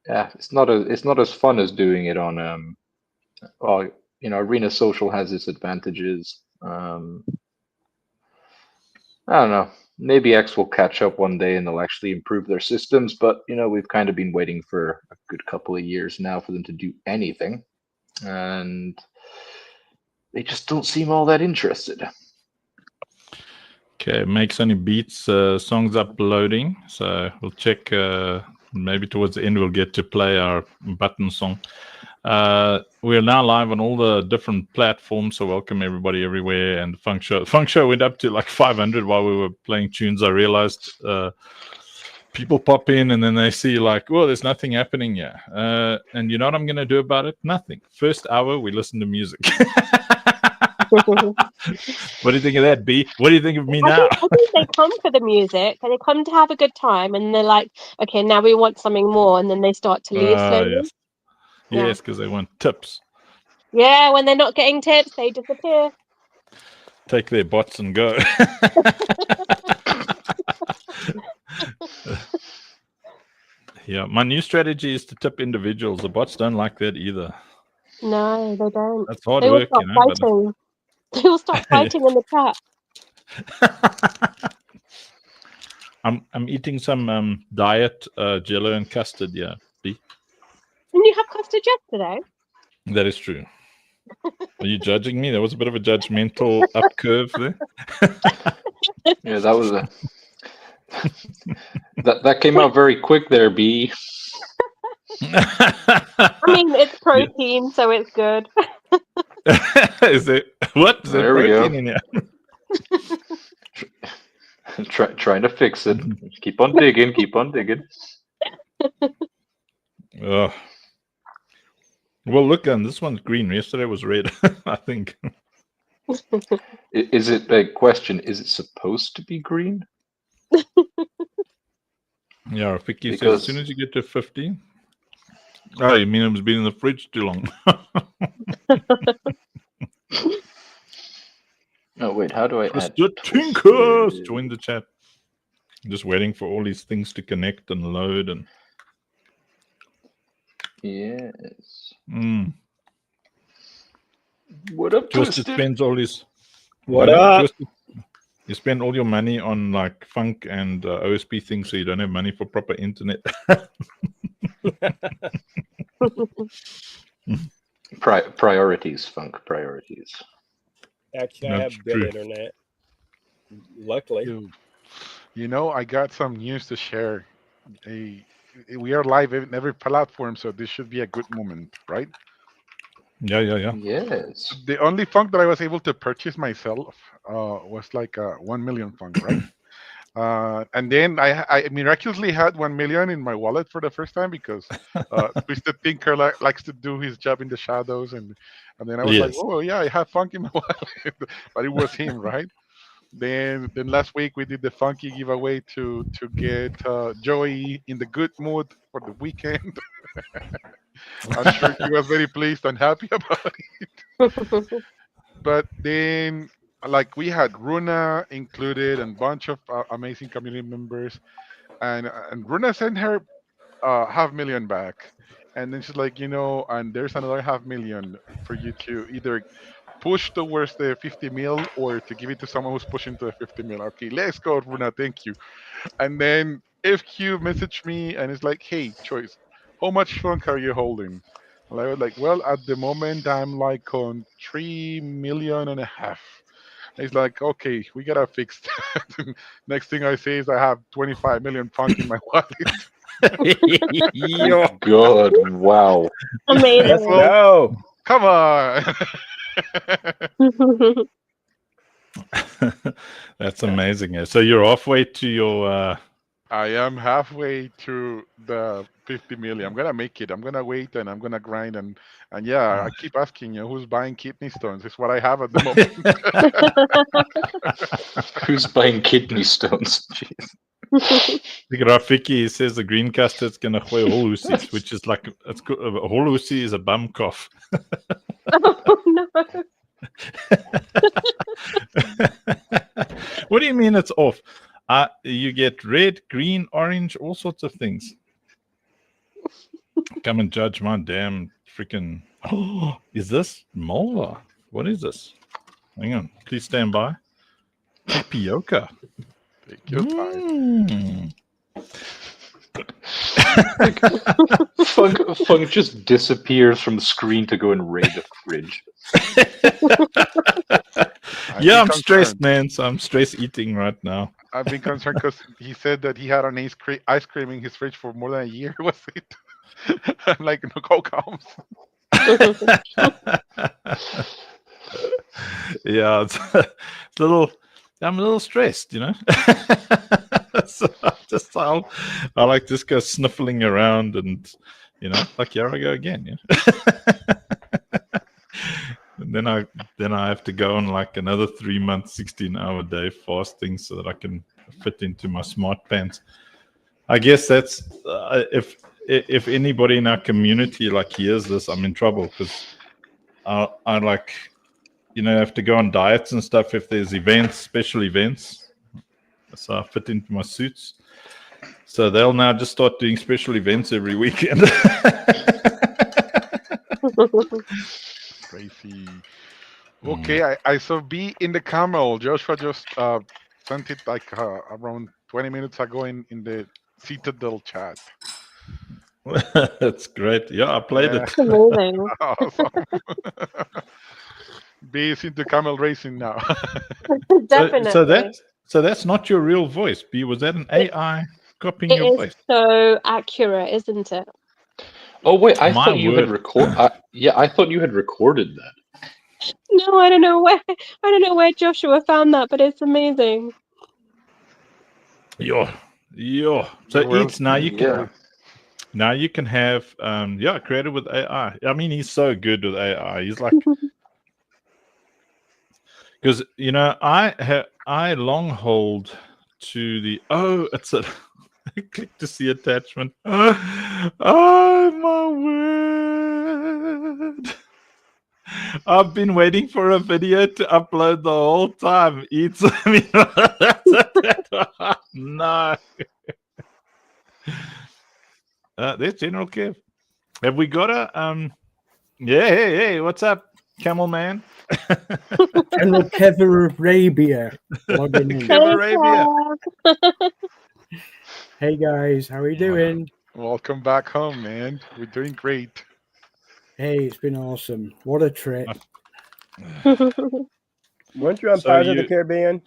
yeah, it's not as fun as doing it on well, Arena Social has its advantages. I don't know. Maybe X will catch up one day and they'll actually improve their systems, but we've kind of been waiting for a good couple of years now for them to do anything, and they just don't seem all that interested. Okay, makes any beats, songs uploading. So we'll check. Maybe towards the end, we'll get to play our button song. We're now live on all the different platforms, so welcome everybody everywhere. And Funk Show went up to like 500 while we were playing tunes. I realized people pop in and then they see like, well, there's nothing happening here. And you know what I'm going to do about it? Nothing. First hour, we listen to music. What do you think of that, B? What do you think of me now? I think they come for the music and they come to have a good time, and they're like, okay, now we want something more, and then they start to leave slowly. Yes. Yeah. Yes, because they want tips. Yeah, when they're not getting tips, they disappear. Take their bots and go. Yeah, my new strategy is to tip individuals. The bots don't like that either. No, they don't. That's hard They will work, start fighting. They will start fighting in the chat. I'm eating some diet jello and custard. Yeah, B. Didn't you have custard yesterday? That is true. Are you judging me? There was a bit of a judgmental up curve there. Yeah, that was that came out very quick there, B. I mean, it's protein, so it's good. Is it what? Is there protein in here? Trying to fix it. Keep on digging. Keep on digging. Well, look, and this one's green. Yesterday was red. I think. Is it a question? Is it supposed to be green? Yeah, Vicky says as soon as you get to 50. Oh, you mean it's been in the fridge too long? Oh wait, how do I add? Mr. Tinkers, join the chat. I'm just waiting for all these things to connect and load and. Yes. What up, Twisted? Spends all his. What up? Twisted, you spend all your money on like funk and OSP things, so you don't have money for proper internet. Priorities, funk priorities. Actually, I have good internet. Luckily. I got some news to share. We are live in every platform, so this should be a good moment, right? Yeah. Yes. The only funk that I was able to purchase myself was like 1 million funk, right? And then I miraculously had 1 million in my wallet for the first time because Twisted Tinker likes to do his job in the shadows, and then I was like, oh yeah, I have funk in my wallet, but it was him, right? Then last week we did the funky giveaway to get Joey in the good mood for the weekend. I'm sure he was very pleased and happy about it. But then, like, we had Runa included and a bunch of amazing community members, and Runa sent her 500,000 back, and then she's like, and there's another 500,000 for you to either push towards the 50 mil or to give it to someone who's pushing to the 50 mil. Okay, let's go, Runa. Thank you. And then FQ messaged me and it's like, hey, Choice, how much funk are you holding? And I was like, well, at the moment I'm like on 3.5 million. He's like, okay, we gotta fix that. Next thing I say is I have 25 million funk in my wallet. Yo, God, wow. Amazing. Let's go. Come on. That's amazing. So you're halfway to your. I am halfway to the 50 million. I'm gonna make it. I'm gonna wait and I'm gonna grind and yeah. I keep asking who's buying kidney stones. It's what I have at the moment. Who's buying kidney stones? Jeez. Rafiki says the green custard's gonna play holusis, which is like it's holusi is a bum cough. Oh no. What do you mean it's off? You get red, green, orange, all sorts of things. Come and judge my damn freaking. Oh, is this molar? What is this? Hang on. Please stand by. Tapioca. Take your time. Mm. Funk just disappears from the screen to go and raid the fridge. Yeah, I'm stressed, man. So I'm stress eating right now. I've been concerned because he said that he had an ice cream in his fridge for more than a year. Was it? I'm like, no, go comes. Yeah, it's a little. I'm a little stressed, you know. So I like just go sniffling around, and you know, like here I go again. Yeah. And then I have to go on like another 3 month, 16-hour day fasting so that I can fit into my smart pants. I guess that's if anybody in our community like hears this, I'm in trouble because I like, you know, have to go on diets and stuff if there's events, special events. So I fit into my suits. So they'll now just start doing special events every weekend. Crazy. Okay, I saw B in the camel. Joshua just sent it like around 20 minutes ago in the Citadel chat. That's great. Yeah, I played it. Amazing. Awesome. B is into camel racing now. Definitely. So that's not your real voice, B. Was that an AI copying It your is voice? so accurate, isn't it? Oh wait, I My thought you had word. I thought you had recorded that. No, I don't know where Joshua found that, but it's amazing. Yo. So Well, it's now you can Yeah. now you can have created with AI. I mean, he's so good with AI. He's like, because you know I long hold to the it's a click to see attachment. Oh my word! I've been waiting for a video to upload the whole time. It's no. There's General Kev. Have we got a hey, what's up, Camel Man? General Kevin Arabia logging in. Kev Arabia. Hey guys, how are you doing? welcome back home, man. We're doing great. Hey, it's been awesome. What a trip. Weren't you on So Pirates of the you- Caribbean?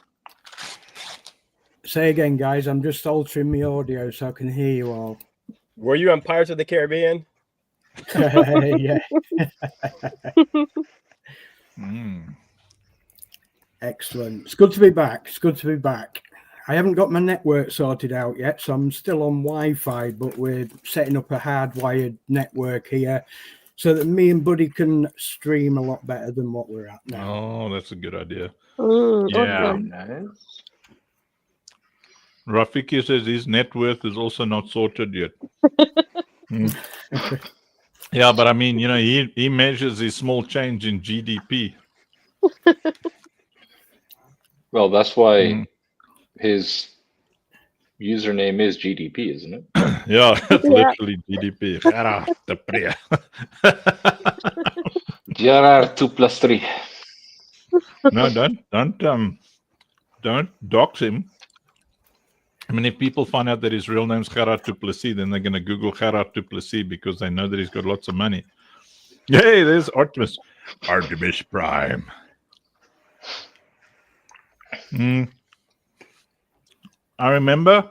Say again, guys. I'm just altering my audio so I can hear you all. Were you on Pirates of the Caribbean? Yeah, Mm. excellent. It's good to be back. It's good to be back. I haven't got my network sorted out yet, so I'm still on Wi-Fi, but we're setting up a hardwired network here so that me and Buddy can stream a lot better than what we're at now. Oh, that's a good idea. Yeah. Yeah. Nice. Rafiki says his net worth is also not sorted yet. Mm. Yeah, but I mean, you know, he measures his small change in GDP. Well, that's why Mm. his username is GDP, isn't it? Yeah, it's Yeah. literally GDP. Gerard de Pre. Gerard 2+3. No, don't dox him. I mean, if people find out that his real name's Gerard du Plessis, then they're going to Google Gerard du Plessis because they know that he's got lots of money. Hey, there's Artemis Prime. I remember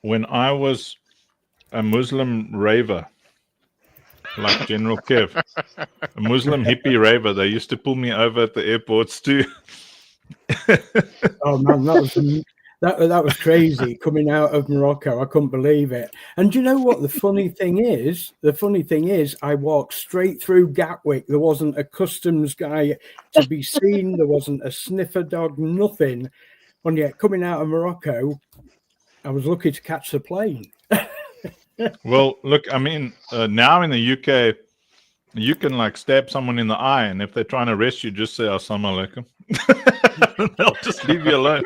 when I was a Muslim raver, like General Kev, a Muslim hippie raver, they used to pull me over at the airports too. Oh man, that was crazy coming out of Morocco. I couldn't believe it. And do you know what the funny thing is? The funny thing is, I walked straight through Gatwick. There wasn't a customs guy to be seen. There wasn't a sniffer dog, nothing. And yet, coming out of Morocco, I was lucky to catch the plane. Well, look, I mean, now in the UK, you can like stab someone in the eye, and if they're trying to arrest you, just say "Assalamu alaikum." They'll just leave you alone.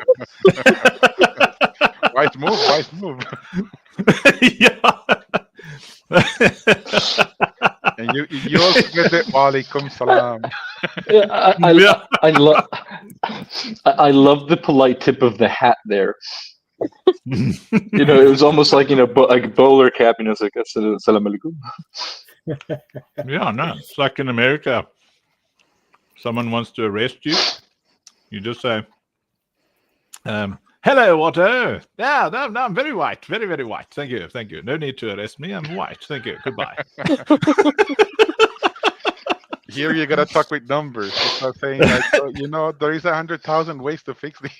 Wise move. Yeah. And you also get the Walaikum Salam. Yeah, Yeah. I love the polite tip of the hat there. You know, it was almost like, you know, like a bowler cap. You know, it's like Assalamu alaikum. Yeah, no. It's like in America. Someone wants to arrest you. You just say, hello, Otto. Yeah, no, I'm very white. Very, very white. Thank you. Thank you. No need to arrest me. I'm white. Thank you. Goodbye. Here you gotta talk with numbers. You start saying like, oh, you know, there is 100,000 ways to fix these.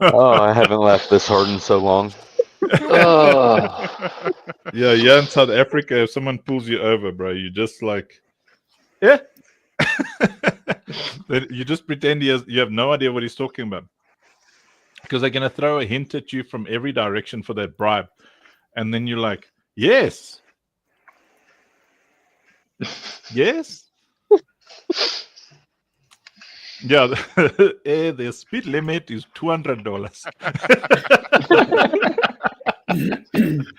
Oh, I haven't laughed this hard in so long. Oh, Yeah, in South Africa, if someone pulls you over, bro, you just like, yeah. Then you just pretend you have no idea what he's talking about. Because they're going to throw a hint at you from every direction for that bribe. And then you're like, yes. Yes. Yeah, the speed limit is $200.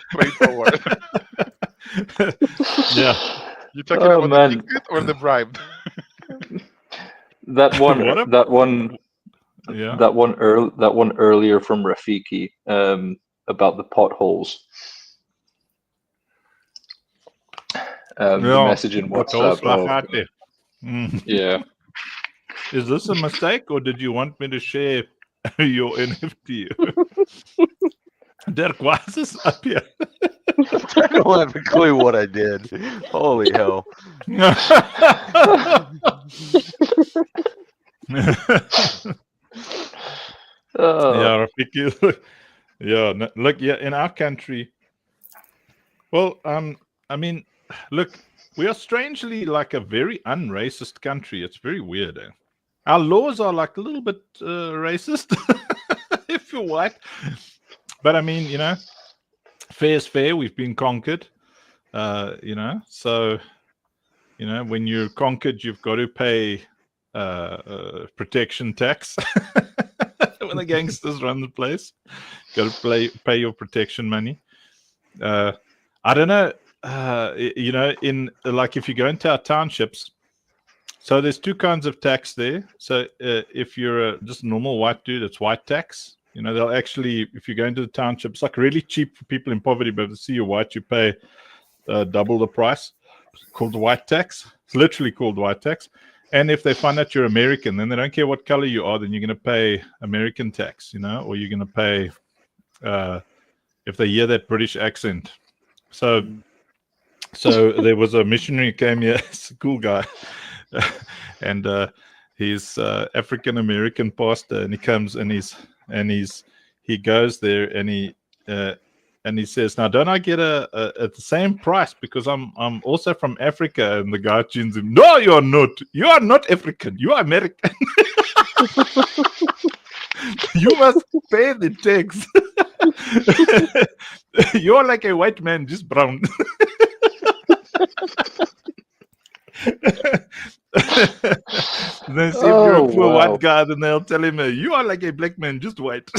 Straightforward. Yeah. You talking Oh, about man. the ticket or the bribe? that one, What up? that one, Yeah. that one earlier from Rafiki about the potholes. The Yeah, message in potholes, WhatsApp. Oh, lachate. Mm. yeah. Is this a mistake, or did you want me to share your NFT? Dirk, why is this up here? I don't have a clue what I did. Holy hell. Oh, Yeah, Rafiki. Yeah, look, yeah, in our country. Well, I mean, look, we are strangely like a very unracist country. It's very weird. Eh? Our laws are like a little bit racist if you're white. But I mean, you know, fair is fair. We've been conquered. You know, so you know, when you're conquered, you've got to pay protection tax. When the gangsters run the place, got to pay your protection money. I don't know. You know, in like if you go into our townships, so there's two kinds of tax there. So if you're just a normal white dude, it's white tax. You know, they'll actually, if you go into the township, it's like really cheap for people in poverty, but if they see you're white, you pay double the price. It's called white tax. It's literally called white tax. And if they find out you're American, then they don't care what color you are, then you're going to pay American tax, you know, or you're going to pay if they hear that British accent. So there was a missionary who came here, he's a cool guy, and he's African American pastor, and he comes and he goes there and he says, now don't I get at the same price because I'm also from Africa? And the guy tunes him, no, you're not. You are not African. You are American. You must pay the tax. You're like a white man, just brown. Then see if you're a poor wow. white guy, then they'll tell him, you are like a black man, just white.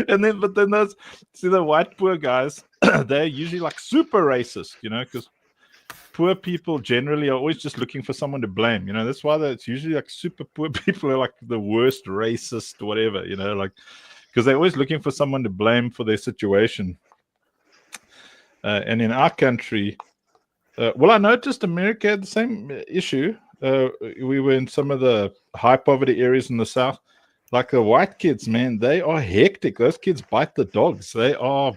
And then, but then those, see the white poor guys, they're usually like super racist, you know, because poor people generally are always just looking for someone to blame, you know. That's why it's usually like super poor people are like the worst racist, whatever, you know, like because they're always looking for someone to blame for their situation. And in our country, well, I noticed America had the same issue. We were in some of the high poverty areas in the South. Like the white kids, man, they are hectic. Those kids bite the dogs. They are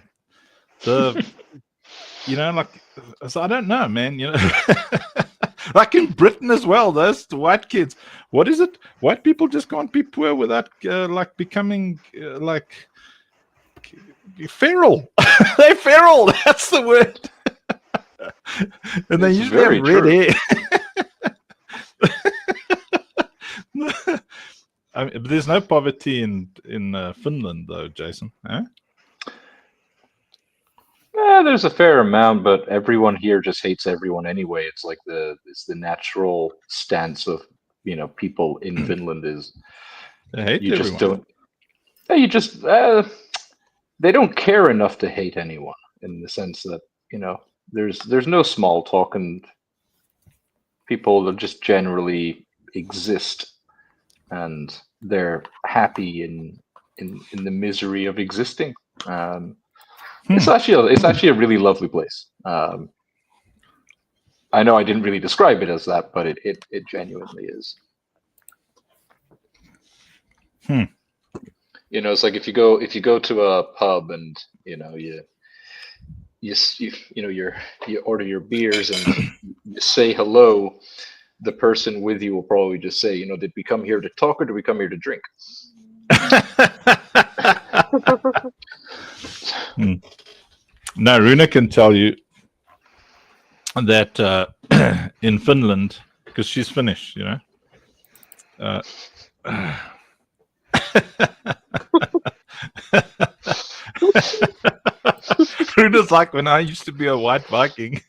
the, you know, like, so I don't know, man, you know, like in Britain as well, those white kids, what is it? White people just can't be poor without like becoming like feral. They're feral. That's the word. And they It's usually have very red true. hair. I mean, but there's no poverty in Finland, though, Jason. Eh? There's a fair amount, but everyone here just hates everyone anyway. It's like it's the natural stance of people in Finland is They hate you just everyone. don't. You just they don't care enough to hate anyone in the sense that there's no small talk and people that just generally exist and they're happy in the misery of existing. It's actually a really lovely place. I know I didn't really describe it as that, but it genuinely is. It's like if you go to a pub and you order your beers and you say hello, the person with you will probably just say, did we come here to talk or did we come here to drink? Now, Runa can tell you that in Finland, because she's Finnish, Runa's like, when I used to be a white Viking.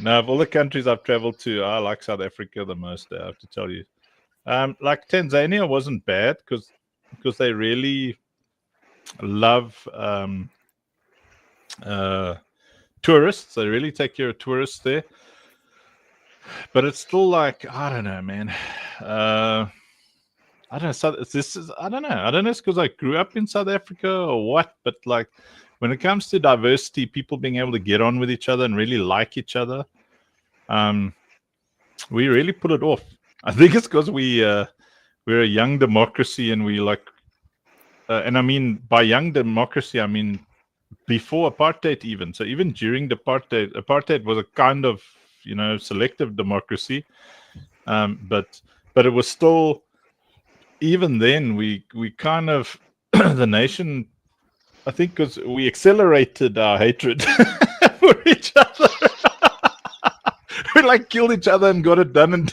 Now, of all the countries I've traveled to, I like South Africa the most, I have to tell you. Like Tanzania wasn't bad because they really love tourists. They really take care of tourists there. But it's still like, I don't know, man. I don't know. I don't know. I don't know. It's because I grew up in South Africa or what. But like, when it comes to diversity, people being able to get on with each other and really like each other, we really put it off. I think it's because we're a young democracy and we like, and I mean by young democracy, I mean before apartheid even. So even during the apartheid was a kind of selective democracy, but it was still, even then we kind of the nation, I think, because we accelerated our hatred for each other. We like killed each other and got it done, and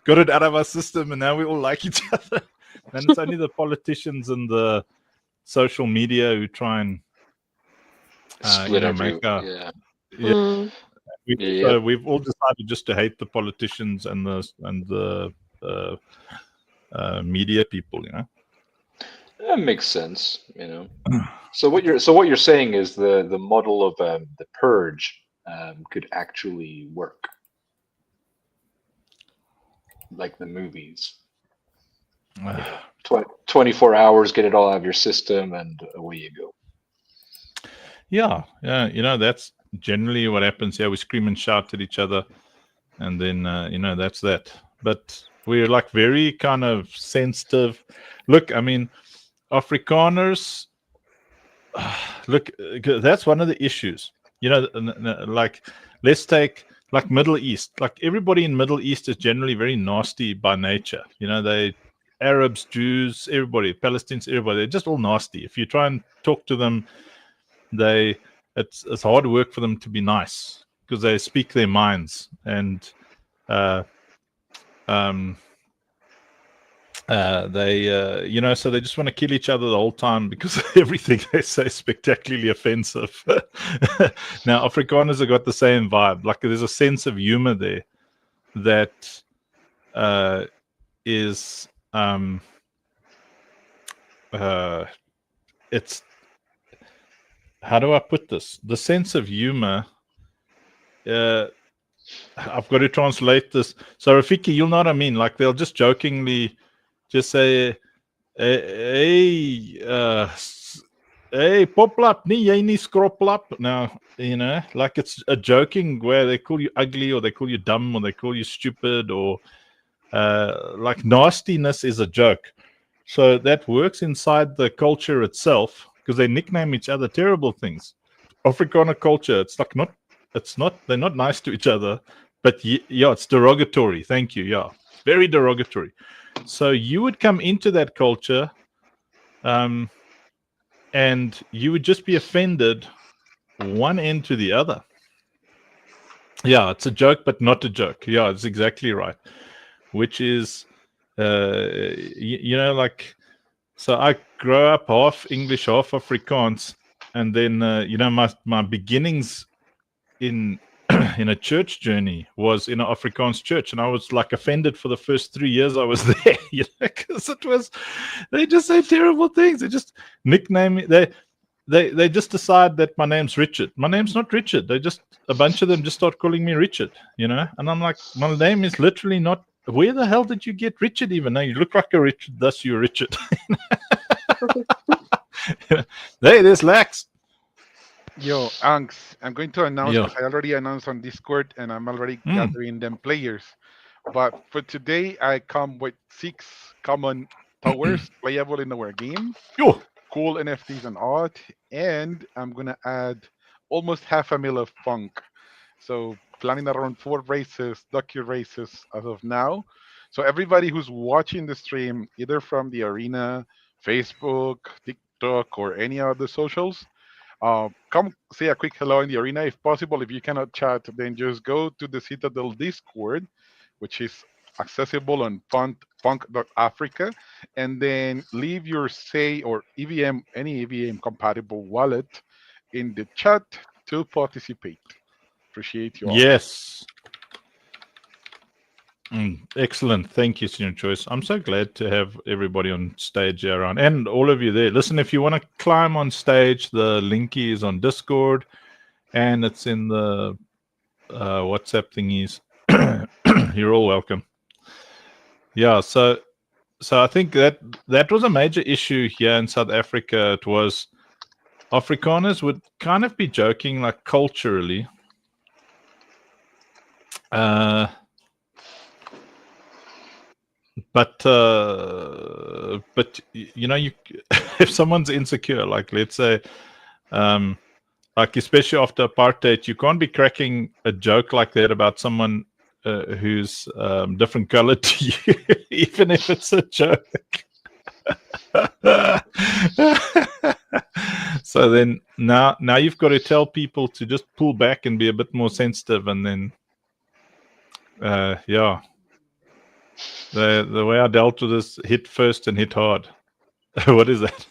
got it out of our system, and now we all like each other. And it's only the politicians and the social media who try and Split make our Mm. So we've all decided just to hate the politicians and the media people. That makes sense. So what you're saying is the model of the purge could actually work, like the movies. 24 hours, get it all out of your system, and away you go. Yeah, that's generally what happens. Yeah, we scream and shout at each other, and then that's that. But we're like very kind of sensitive. Look, I mean, Afrikaners. Look, that's one of the issues. Like let's take like Middle East. Like everybody in Middle East is generally very nasty by nature. They Arabs, Jews, everybody, Palestinians, everybody. They're just all nasty. If you try and talk to them, it's hard work for them to be nice because they speak their minds, and they so they just want to kill each other the whole time because everything they say is spectacularly offensive. Now Afrikaners have got the same vibe. Like there's a sense of humor there that is it's, how do I put this? The sense of humor. I've got to translate this. So Rafiki, you'll know what I mean. Like they'll just jokingly just say, "Hey, poplap, nie jy nie skroplap." Now, like it's a joking where they call you ugly or they call you dumb or they call you stupid or like nastiness is a joke. So that works inside the culture itself because they nickname each other terrible things. Afrikaner culture, it's like they're not nice to each other, but yeah, it's derogatory. Thank you. Yeah, very derogatory. So you would come into that culture, and you would just be offended one end to the other. Yeah, it's a joke, but not a joke. Yeah, it's exactly right. Which is, like, so I grew up half English, half Afrikaans, and then my beginnings in in a church journey was in an Afrikaans church, and I was like offended for the first 3 years I was there, because they just say terrible things. They just nickname me. They just decide that my name's Richard. My name's not Richard. A bunch of them just start calling me Richard, and I'm like, my name is literally not. Where the hell did you get Richard even? No, you look like a Richard, thus you're Richard. Hey, there's Lax. Yo, Anx, I'm going to announce, Yo. 'cause I already announced on Discord and I'm already gathering them players. But for today, I come with 6 common towers playable in our game. Yo. Cool NFTs and art. And I'm going to add almost 500,000 of funk. So planning around 4 races, docu races as of now. So everybody who's watching the stream, either from the arena, Facebook, TikTok, or any other socials, come say a quick hello in the arena if possible. If you cannot chat, then just go to the Citadel Discord, which is accessible on funk.africa, and then leave your say or EVM, any EVM compatible wallet in the chat to participate. Appreciate you all. Yes. Excellent. Thank you, Senior Choice. I'm so glad to have everybody on stage here around, and all of you there. Listen, if you want to climb on stage, the linky is on Discord, and it's in the WhatsApp thingies. You're all welcome. Yeah, so I think that was a major issue here in South Africa. It was Afrikaners would kind of be joking, like culturally. But you if someone's insecure, like let's say, like especially after apartheid, you can't be cracking a joke like that about someone who's different color to you, even if it's a joke. So then now you've got to tell people to just pull back and be a bit more sensitive, and then yeah. The way I dealt with this, hit first and hit hard. What is that?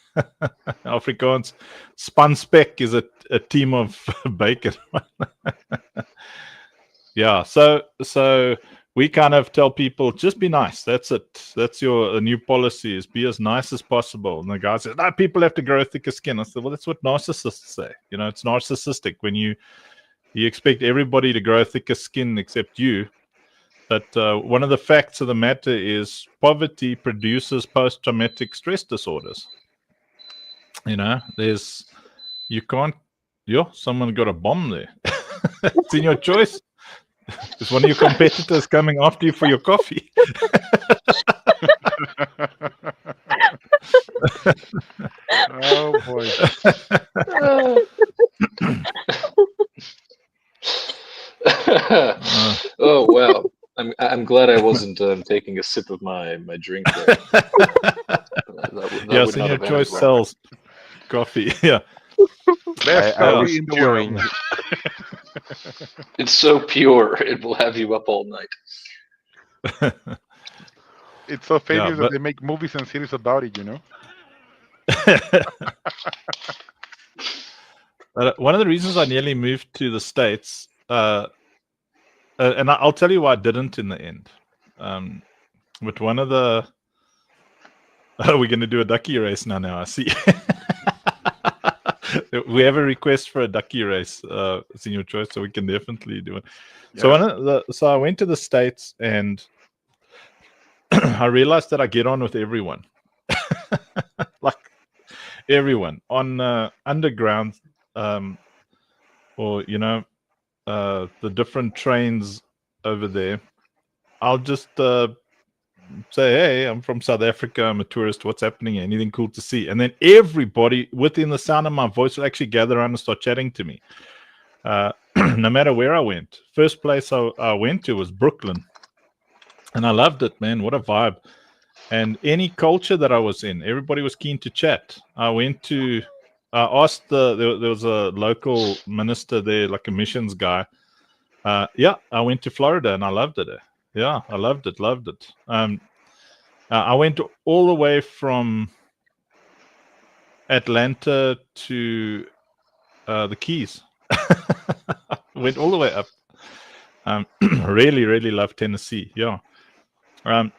Afrikaans. Span spek is a team of bacon. Yeah, so we kind of tell people, just be nice. That's it. That's your new policy, is be as nice as possible. And the guy says, no, people have to grow thicker skin. I said, well, that's what narcissists say. It's narcissistic when you expect everybody to grow thicker skin except you. But one of the facts of the matter is poverty produces post-traumatic stress disorders. Someone got a bomb there. It's in your choice. Is one of your competitors coming after you for your coffee? Oh boy. Oh wow! I'm glad I wasn't taking a sip of my drink there. Yes, in your choice sells coffee. Yeah. Best I was coffee in the chewing. world. It's so pure; it will have you up all night. It's so famous but- that they make movies and series about it, One of the reasons I nearly moved to the States, and I'll tell you why I didn't in the end. But one of the... we're going to do a ducky race now, I see. We have a request for a ducky race, Senior Choice, so we can definitely do it. Yeah. So I went to the States, and I realized that I get on with everyone. Like everyone on underground, or the different trains over there. I'll just say, hey, I'm from South Africa, I'm a tourist, what's happening here? Anything cool to see? And then everybody within the sound of my voice will actually gather around and start chatting to me, no matter where I went. First place I went to was Brooklyn, and I loved it, man. What a vibe. And any culture that I was in, everybody was keen to chat. I asked there was a local minister there, like a missions guy. I went to Florida and I loved it. Yeah, I loved it. I went all the way from Atlanta to the Keys. Went all the way up. Really, really love Tennessee. Yeah. And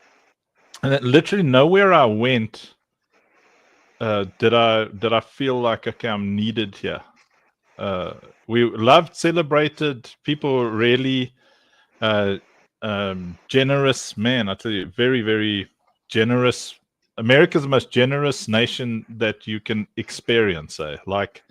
then literally nowhere I went did I feel like, okay, I'm needed here. We loved, celebrated. People were really generous. Man, I tell you, very, very generous. America's the most generous nation that you can experience. Like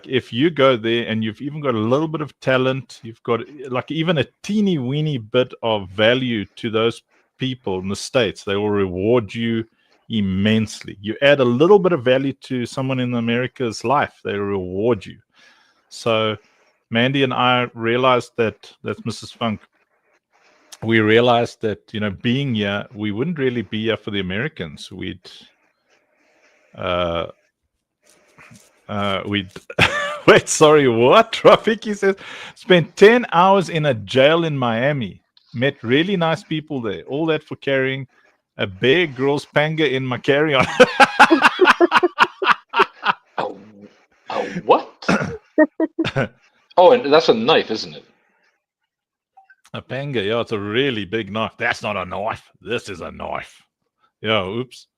if you go there and you've even got a little bit of talent, you've got like even a teeny weeny bit of value to those people in the States, they will reward you immensely. You add a little bit of value to someone in America's life, they reward you. So Mandy and I realized that's Mrs. Funk. We realized that, being here, we wouldn't really be here for the Americans. We'd wait, sorry, what? Rafiki says, spent 10 hours in a jail in Miami. Met really nice people there. All that for carrying a Bear Grylls panga in my carry-on. What? Oh, and that's a knife, isn't it? A panga, yeah, it's a really big knife. That's not a knife. This is a knife. Yeah, oops.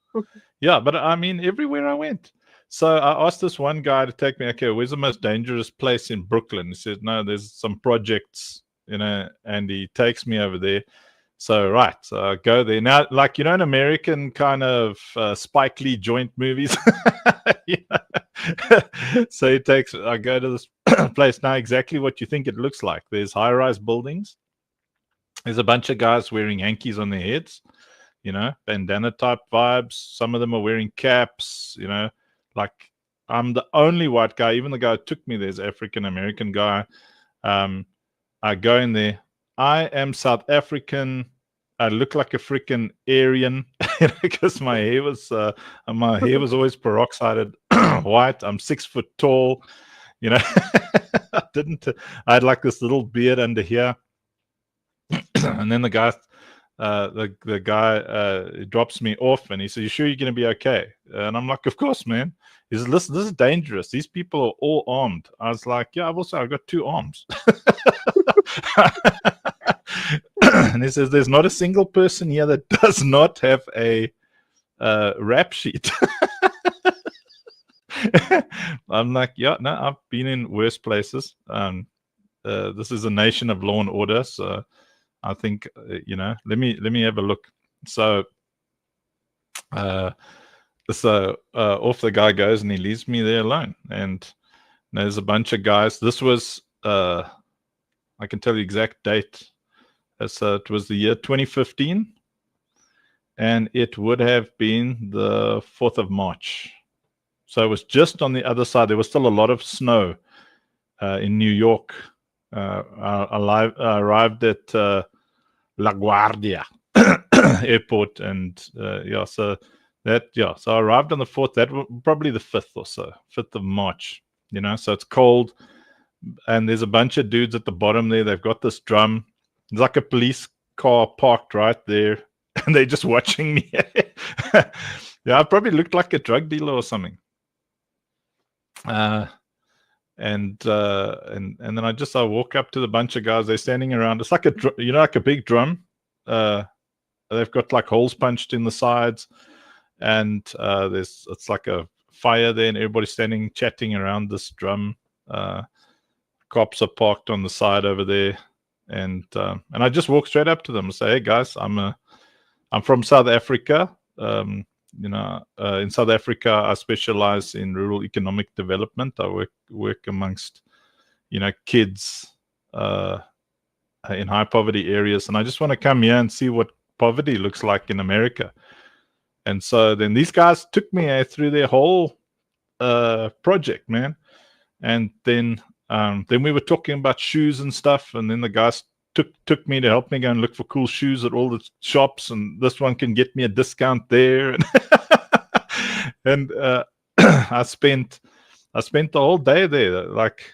Yeah, but I mean, everywhere I went. So I asked this one guy to take me, okay, where's the most dangerous place in Brooklyn? He said, no, there's some projects, and he takes me over there. So, right, so I go there. Now, like, in American kind of Spike Lee joint movies. So I go to this place. Now, exactly what you think it looks like. There's high-rise buildings. There's a bunch of guys wearing hankies on their heads, bandana type vibes. Some of them are wearing caps, like I'm the only white guy. Even the guy who took me there's African American guy. I go in there. I am South African. I look like a freaking Aryan because my hair was always peroxided white. I'm 6 foot tall. I had like this little beard under here. And then the guy drops me off and he says, "You sure you're going to be okay?" And I'm like, "Of course, man." He says, "Listen, this is dangerous. These people are all armed." I was like, "Yeah, I've got 2 arms." And he says, "There's not a single person here that does not have a rap sheet." I'm like, "Yeah, no, I've been in worse places. This is a nation of law and order, so I think let me have a look." So off the guy goes and he leaves me there alone. And there's a bunch of guys. This was I can tell you exact date. So it was the year 2015, and it would have been the 4th of March. So it was just on the other side. There was still a lot of snow in New York. I arrived at LaGuardia airport, and so I arrived on the 4th. That was probably the 5th or so, 5th of March. So it's cold, and there's a bunch of dudes at the bottom there. They've got this drum. It's like a police car parked right there, and they're just watching me. I probably looked like a drug dealer or something. And then I walk up to the bunch of guys. They're standing around. It's like like a big drum. They've got like holes punched in the sides, and it's like a fire there, and everybody's standing chatting around this drum. Cops are parked on the side over there, and I just walk straight up to them and say, "Hey guys, I'm from South Africa. In South Africa, I specialize in rural economic development. I work amongst, kids in high poverty areas, and I just want to come here and see what poverty looks like in America." And so then these guys took me through their whole project, man. And then we were talking about shoes and stuff, and then the guys took me to help me go and look for cool shoes at all the shops, and this one can get me a discount there. And I spent the whole day there. Like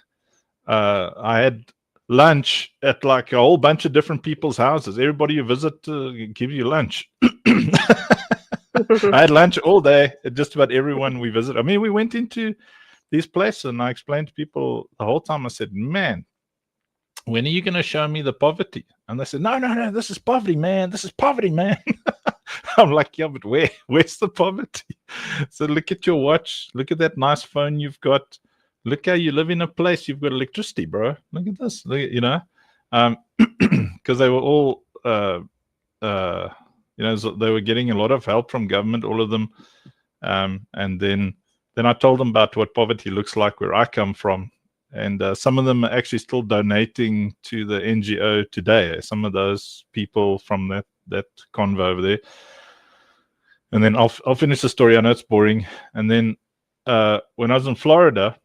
I had lunch at like a whole bunch of different people's houses. Everybody you visit give you lunch. I had lunch all day at just about everyone we visited. I mean, we went into these places, and I explained to people the whole time. I said, "Man, when are you going to show me the poverty? And they said, no, this is poverty, man. This is poverty, man. I'm like, yeah, but where's the poverty? So look at your watch. Look at that nice phone you've got. Look how you live in a place. You've got electricity, bro. Look at this. Look at, because they were all, so they were getting a lot of help from government, all of them. And then I told them about what poverty looks like where I come from. And some of them are actually still donating to the NGO today. Some of those people from that convo over there. And then I'll finish the story. I know it's boring. And then when I was in Florida,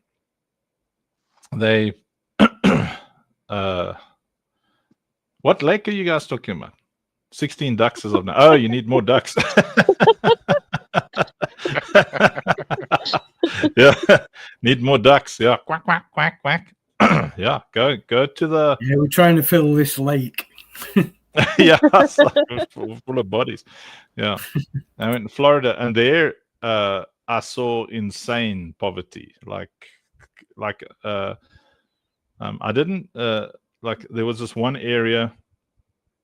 they what lake are you guys talking about? 16 ducks as of now. Oh, you need more ducks. Yeah, need more ducks. Yeah, quack quack quack quack. Yeah, go to the. Yeah, we're trying to fill this lake. Yeah, full of bodies. Yeah, I went to Florida, and there I saw insane poverty. Like I didn't like. There was this one area,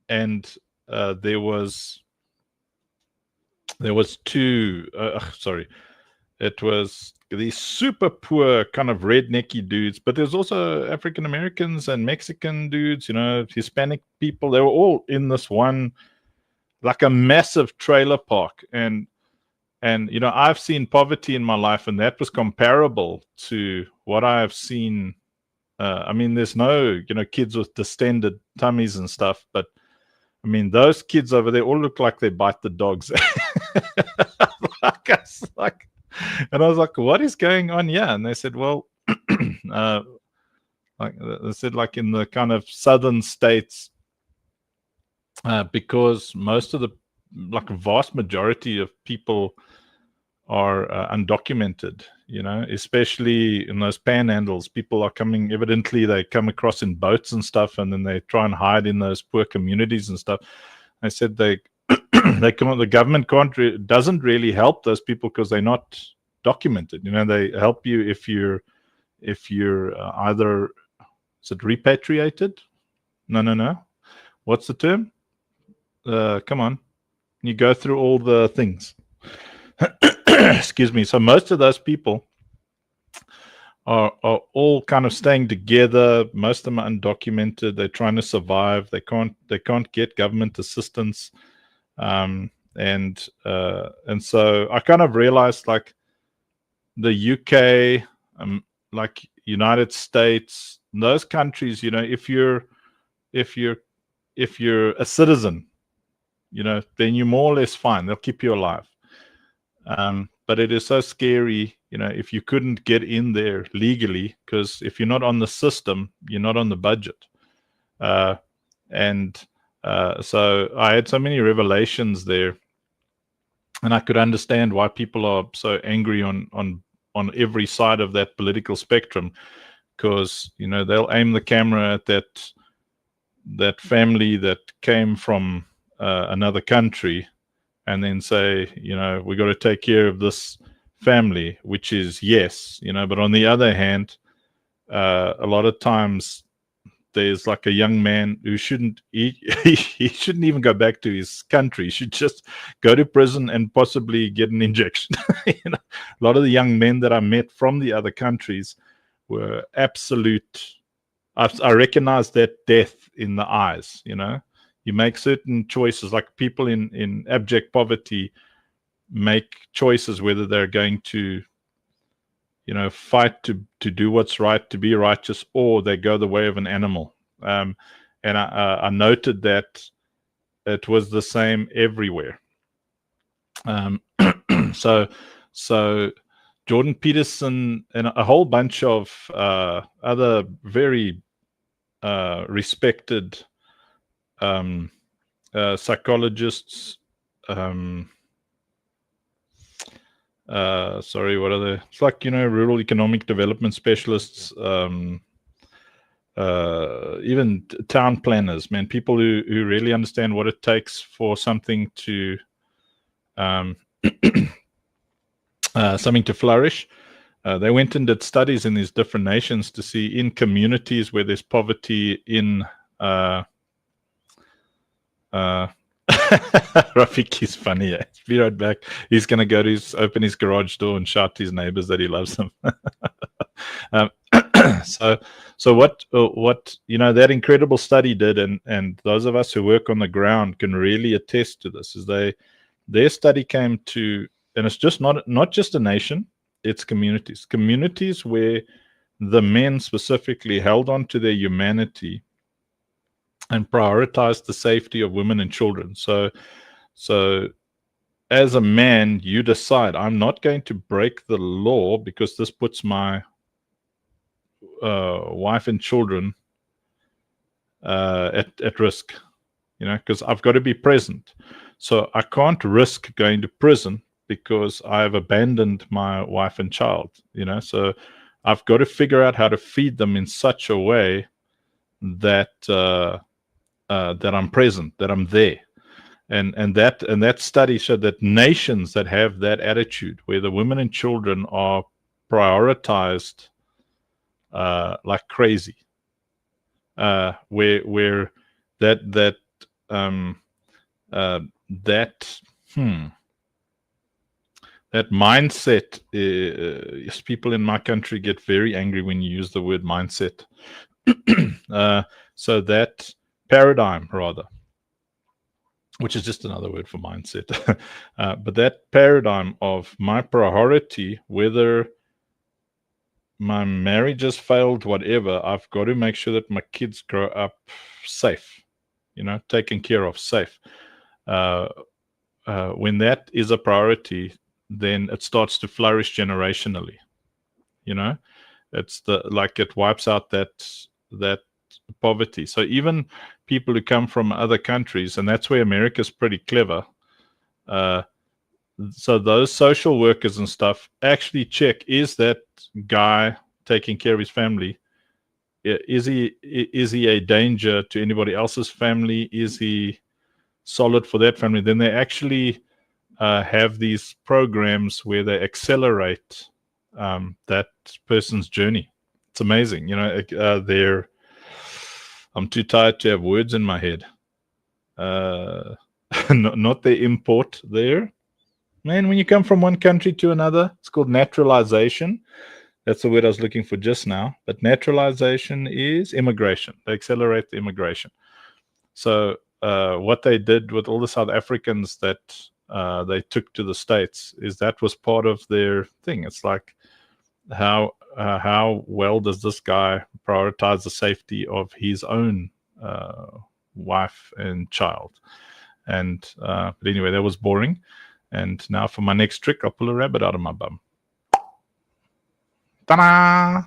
and there was two. Sorry. It was these super poor kind of rednecky dudes, but there's also African Americans and Mexican dudes, Hispanic people. They were all in this one, like a massive trailer park. And I've seen poverty in my life, and that was comparable to what I have seen. I mean, there's no, kids with distended tummies and stuff, but I mean, those kids over there all look like they bite the dogs. And I was like, what is going on? Yeah. And they said, well, like they said, like in the kind of southern states, because most of the, like a vast majority of people are undocumented, especially in those panhandles. People are coming, evidently they come across in boats and stuff, and then they try and hide in those poor communities and stuff. I said they the government doesn't really help those people because they're not documented. They help you if you're either, is it repatriated? No. What's the term? Come on, you go through all the things. Excuse me. So most of those people are all kind of staying together. Most of them are undocumented. They're trying to survive. They can't get government assistance. And so I kind of realized, like, the UK, like United States, those countries, if you're a citizen, then you're more or less fine. They'll keep you alive. But it is so scary, if you couldn't get in there legally, because if you're not on the system, you're not on the budget. So I had so many revelations there, and I could understand why people are so angry on every side of that political spectrum, because they'll aim the camera at that family that came from another country, and then say, we got to take care of this family, which is yes, but on the other hand, a lot of times there's like a young man who shouldn't even go back to his country. He should just go to prison and possibly get an injection. A lot of the young men that I met from the other countries were absolute. I recognize that death in the eyes. You make certain choices, like people in abject poverty make choices whether they're going to, fight to do what's right, to be righteous, or they go the way of an animal. And I noted that it was the same everywhere. So Jordan Peterson and a whole bunch of other very respected psychologists, sorry, what are they? It's like, rural economic development specialists, even town planners, man, people who really understand what it takes for something to something to flourish. they went and did studies in these different nations to see in communities where there's poverty in Rafik is funny. Eh? Be right back. He's going to go to open his garage door and shout to his neighbors that he loves them. So what that incredible study did, and those of us who work on the ground can really attest to this, is their study came to, and it's just not just a nation, it's communities where the men specifically held on to their humanity and prioritized the safety of women and children. So as a man, you decide, I'm not going to break the law because this puts my wife and children at risk, because I've got to be present. So I can't risk going to prison because I've abandoned my wife and child, so I've got to figure out how to feed them in such a way that that I'm present, that I'm there. And that study showed that nations that have that attitude, where the women and children are prioritized like crazy, where that mindset, people in my country get very angry when you use the word mindset. So that paradigm, rather, which is just another word for mindset, but that paradigm of my priority, whether my marriage has failed, whatever, I've got to make sure that my kids grow up safe, taken care of, safe. When that is a priority, then it starts to flourish generationally. It's it wipes out that poverty. So even people who come from other countries, and that's where America's pretty clever. So those social workers and stuff actually check, is that guy taking care of his family? Is he a danger to anybody else's family? Is he solid for that family? Then they actually have these programs where they accelerate that person's journey. It's amazing. I'm too tired to have words in my head. Not the import there. Man, when you come from one country to another, it's called naturalization. That's the word I was looking for just now. But naturalization is immigration. They accelerate the immigration. So what they did with all the South Africans that they took to the States is that was part of their thing. It's like, how well does this guy prioritize the safety of his own wife and child? And but anyway, that was boring. And now for my next trick, I'll pull a rabbit out of my bum. Ta-da!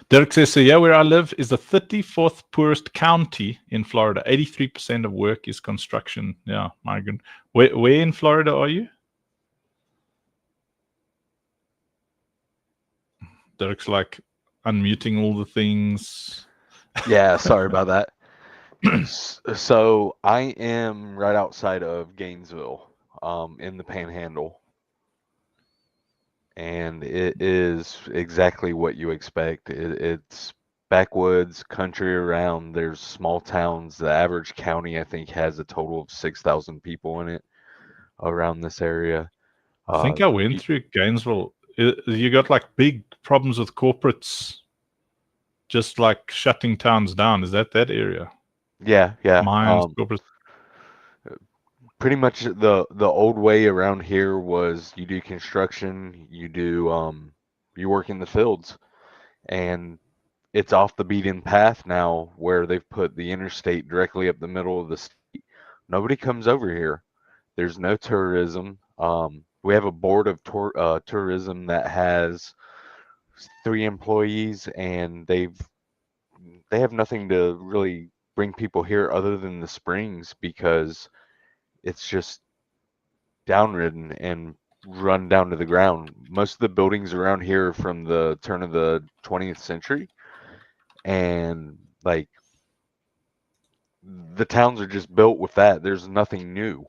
Derek says, so yeah, where I live is the 34th poorest county in Florida. 83% of work is construction. Yeah, migrant. Where in Florida are you? Derek's like unmuting all the things. Yeah, sorry about that. So I am right outside of Gainesville, in the Panhandle. And it is exactly what you expect. It's backwoods country around. There's small towns. The average county, I think, has a total of 6,000 people in it around this area. I think I went through Gainesville. You got like big problems with corporates just like shutting towns down. Is that area? Yeah. Mines, corporates. Pretty much the old way around here was you do construction, you work in the fields, and it's off the beaten path now where they've put the interstate directly up the middle of the state. Nobody comes over here. There's no tourism. We have a board of tourism that has 3 employees, and they have nothing to really bring people here other than the springs, because it's just downridden and run down to the ground. Most of the buildings around here are from the turn of the 20th century, and like the towns are just built with that. There's nothing new.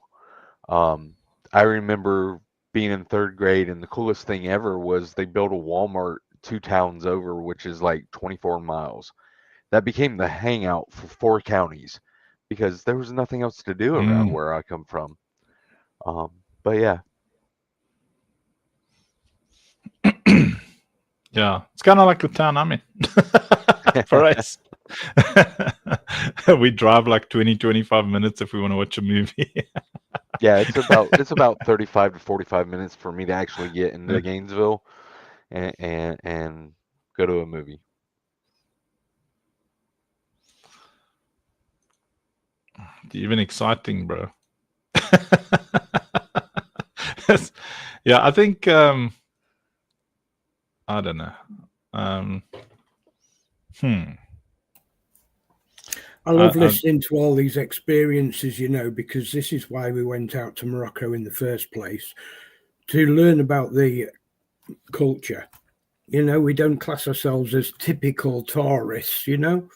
I remember being in 3rd grade, and the coolest thing ever was they built a Walmart 2 towns over, which is like 24 miles. That became the hangout for 4 counties because there was nothing else to do around where I come from. But yeah. Yeah, it's kind of like the town I'm in for us. We drive like 20-25 minutes if we want to watch a movie. Yeah, it's about 35 to 45 minutes for me to actually get into Gainesville and go to a movie. Even exciting, bro. Yeah, I think I don't know. I love listening to all these experiences, you know, because this is why we went out to Morocco in the first place, to learn about the culture. You know, we don't class ourselves as typical tourists, you know.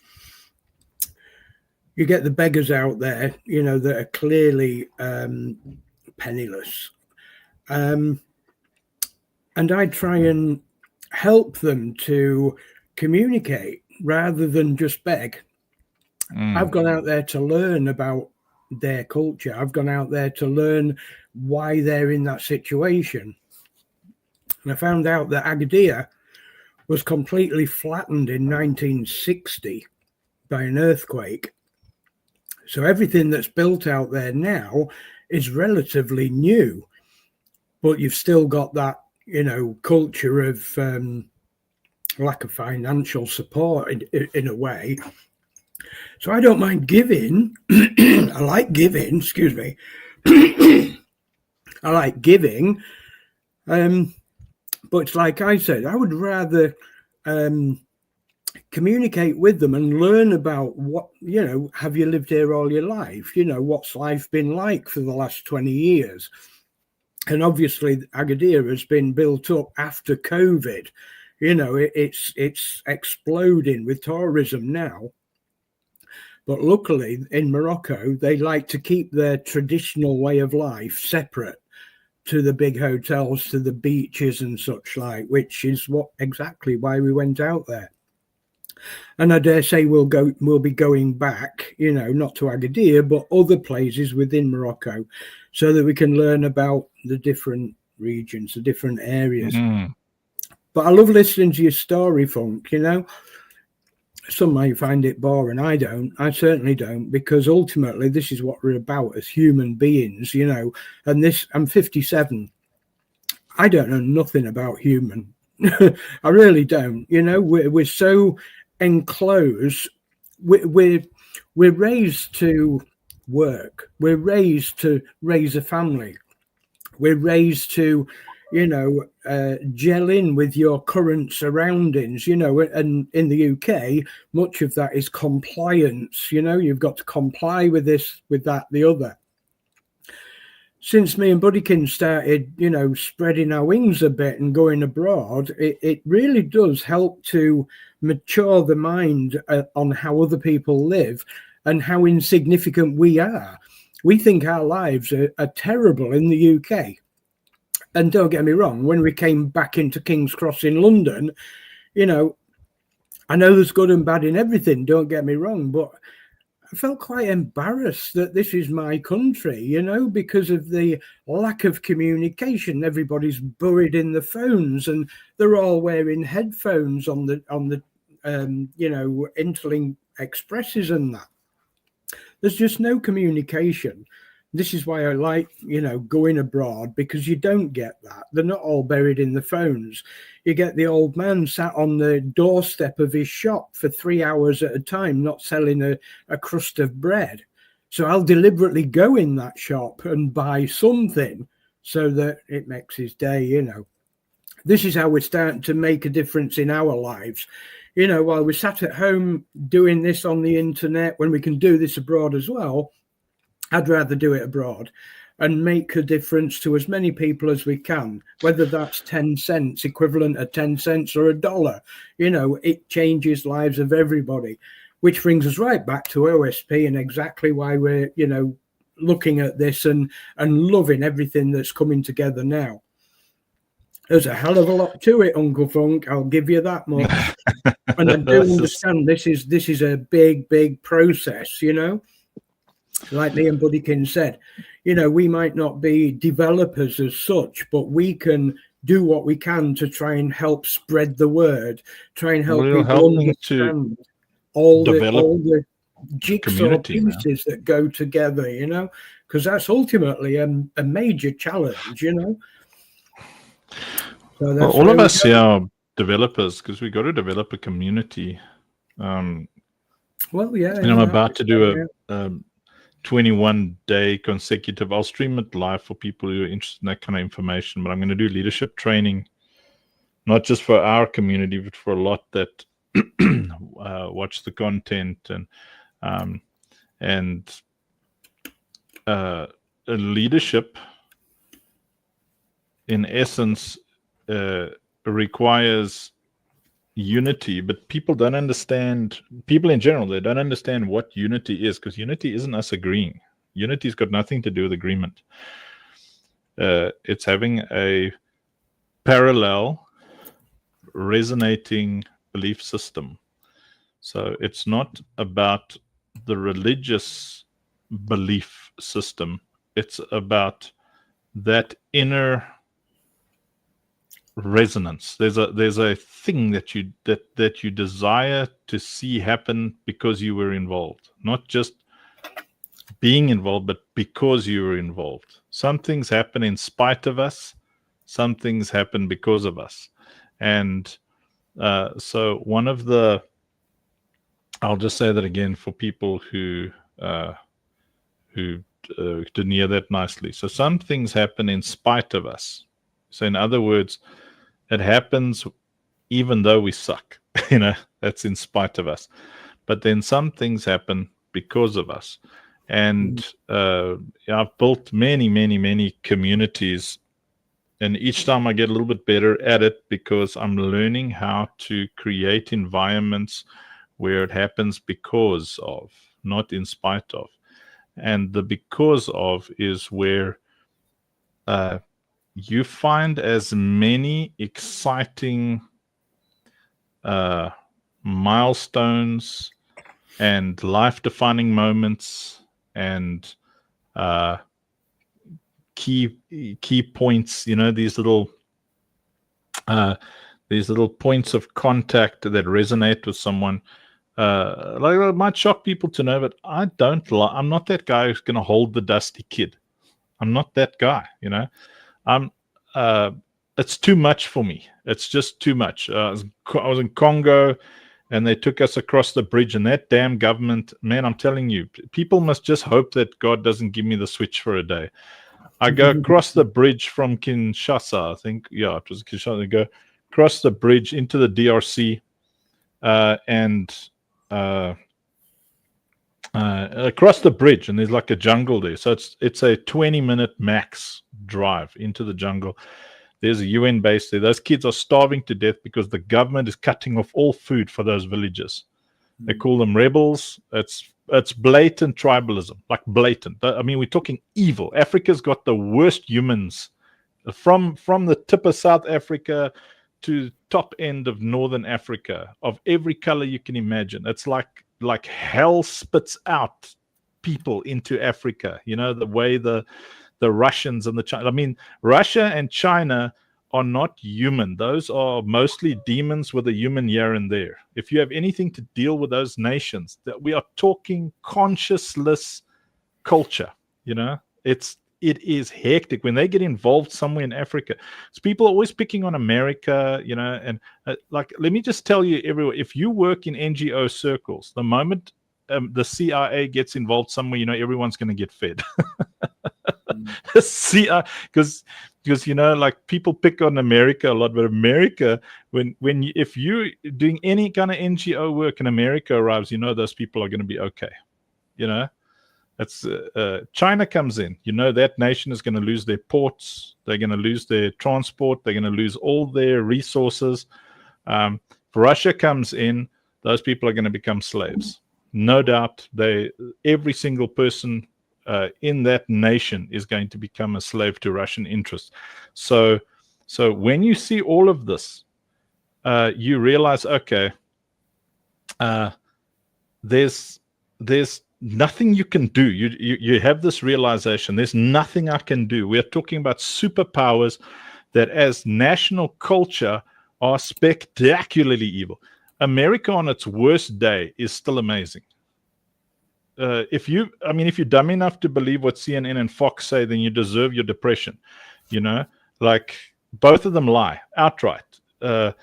You get the beggars out there, you know, that are clearly penniless. And I try and help them to communicate rather than just beg. I've gone out there to learn about their culture. I've gone out there to learn why they're in that situation. And I found out that Agadir was completely flattened in 1960 by an earthquake. So everything that's built out there now is relatively new, but you've still got that, you know, culture of lack of financial support in a way. So I don't mind giving. I like giving, excuse me. I like giving. But it's like I said, I would rather communicate with them and learn about what, you know, have you lived here all your life? You know, what's life been like for the last 20 years? And obviously Agadir has been built up after COVID. You know, it's exploding with tourism now. But luckily in Morocco, they like to keep their traditional way of life separate to the big hotels, to the beaches and such like, which is exactly why we went out there. And I dare say we'll be going back, you know, not to Agadir, but other places within Morocco, so that we can learn about the different regions, the different areas. But I love listening to your story, Funk, you know. Some may find it boring. I don't. I certainly don't, because ultimately this is what we're about as human beings, you know. And I'm 57. I don't know nothing about human. I really don't. You know, we're so enclosed. We're raised to work. We're raised to raise a family. We're raised to, you know, gel in with your current surroundings, you know, and in the UK, much of that is compliance. You know, you've got to comply with this, with that, the other. Since me and Buddykin started, you know, spreading our wings a bit and going abroad, it really does help to mature the mind on how other people live and how insignificant we are. We think our lives are terrible in the UK. And don't get me wrong, when we came back into King's Cross in London, you know, I know there's good and bad in everything, don't get me wrong, but I felt quite embarrassed that this is my country, you know, because of the lack of communication. Everybody's buried in the phones and they're all wearing headphones on the you know, Interlink Expresses and that. There's just no communication. This is why I like, you know, going abroad, because you don't get that. They're not all buried in the phones. You get the old man sat on the doorstep of his shop for 3 hours at a time, not selling a crust of bread. So I'll deliberately go in that shop and buy something so that it makes his day, you know. This is how we're starting to make a difference in our lives. You know, while we're sat at home doing this on the internet, when we can do this abroad as well, I'd rather do it abroad and make a difference to as many people as we can, whether that's 10 cents, equivalent of 10 cents or $1. You know, it changes lives of everybody, which brings us right back to OSP and exactly why we're, you know, looking at this and loving everything that's coming together now. There's a hell of a lot to it, Uncle Funk. I'll give you that much. And I do understand this is a big process, you know. Like Liam Buddykin said, you know, we might not be developers as such, but we can do what we can to try and help spread the word, try and help We're people helping to understand all develop the jigsaw community, man. pieces that go together, you know, because that's ultimately a major challenge, you know. So Well, that's all where of we us go. here are developers because we got to develop a community. Well, yeah. And I'm yeah, about to do yeah. a 21-day consecutive. I'll stream it live for people who are interested in that kind of information. But I'm going to do leadership training, not just for our community, but for a lot that watch the content and leadership. In essence, requires unity, but people don't understand. People in general, they don't understand what unity is, because unity isn't us agreeing. Unity's got nothing to do with agreement. It's having a parallel, resonating belief system. So it's not about the religious belief system. It's about that inner resonance. There's a thing that you desire to see happen because you were involved, not just being involved, but because you were involved. Some things happen in spite of us, some things happen because of us. And so one of the, I'll just say that again for people who didn't hear that nicely. So some things happen in spite of us. So in other words, it happens even though we suck, you know, that's in spite of us. But then some things happen because of us. And I've built many communities. And each time I get a little bit better at it because I'm learning how to create environments where it happens because of, not in spite of. And the because of is where you find as many exciting milestones and life-defining moments and key points, you know, these little points of contact that resonate with someone. Like it might shock people to know, but I'm not that guy who's going to hold the dusty kid. I'm not that guy, you know. It's too much for me. It's just too much. I was in Congo and they took us across the bridge, and that damn government, man, I'm telling you, people must just hope that God doesn't give me the switch for a day. I go across the bridge from Kinshasa, I think. Yeah, it was Kinshasa. I go across the bridge into the DRC and across the bridge, and there's like a jungle there. So it's a 20-minute max drive into the jungle. There's a UN base there. Those kids are starving to death because the government is cutting off all food for those villages. They call them rebels. It's blatant tribalism, like blatant. I mean, we're talking evil. Africa's got the worst humans from the tip of South Africa to top end of Northern Africa, of every color you can imagine. It's like hell spits out people into Africa. You know, the way the Russians and the China. I mean, Russia and China are not human. Those are mostly demons with a human here and there. If you have anything to deal with those nations, that we are talking conscienceless culture. You know, it is hectic when they get involved somewhere in Africa. So people are always picking on America, you know, and like, let me just tell you, everywhere, if you work in NGO circles, the moment the CIA gets involved somewhere, you know, everyone's going to get fed. Because you know, like, people pick on America a lot, but America, if you're doing any kind of NGO work and America arrives, you know those people are going to be okay. You know, it's China comes in, you know, that nation is going to lose their ports, they're going to lose their transport, they're going to lose all their resources. If Russia comes in, those people are going to become slaves, no doubt. Every single person in that nation is going to become a slave to Russian interests. So So when you see all of this, you realize, okay, there's nothing you can do. You have this realization. There's nothing I can do. We are talking about superpowers that, as national culture, are spectacularly evil. America on its worst day is still amazing. If you're dumb enough to believe what CNN and Fox say, then you deserve your depression. Like both of them lie outright. Most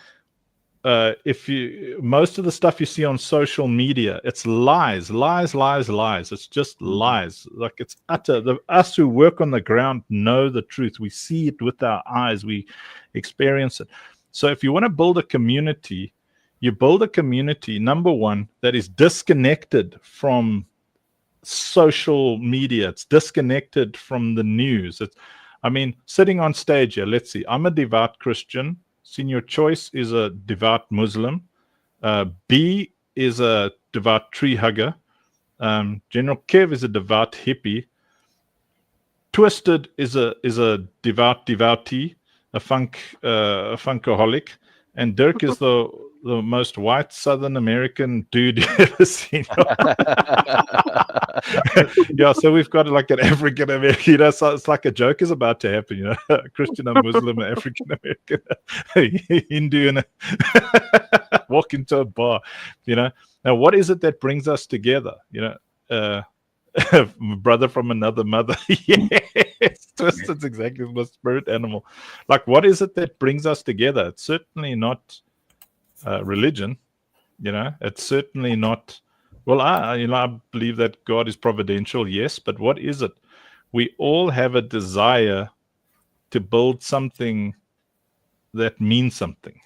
of the stuff you see on social media, it's lies. It's just lies. Like it's utter. Us who work on the ground know the truth. We see it with our eyes. We experience it. So if you want to build a community, you build a community, number one, that is disconnected from social media. It's disconnected from the news. Sitting on stage here, let's see. I'm a devout Christian. Senior Choice is a devout Muslim. B is a devout tree hugger. General Kev is a devout hippie. Twisted is a devout devotee, a funkaholic, and Dirk is the most white Southern American dude you've ever seen. Yeah, so we've got like an African American, so it's like a joke is about to happen, Christian and Muslim, African American, Hindu, and walk into a bar, Now, what is it that brings us together? Brother from another mother. Yes, Twisted's exactly my spirit animal. Like, what is it that brings us together? It's certainly not religion. It's certainly not. Well, I believe that God is providential, yes, but what is it? We all have a desire to build something that means something,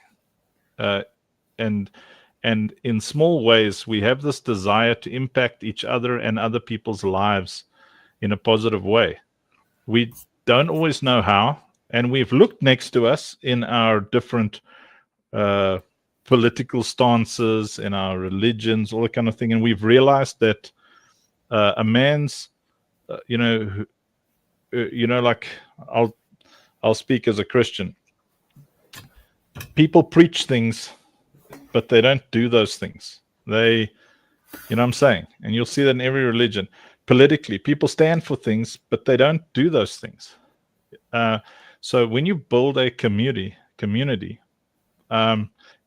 and in small ways, we have this desire to impact each other and other people's lives in a positive way. We don't always know how, and we've looked next to us in our different political stances, in our religions, all that kind of thing, and we've realized that a man's, like I'll speak as a Christian. People preach things, but they don't do those things. They, what I'm saying, and you'll see that in every religion. Politically, people stand for things, but they don't do those things. So when you build a community,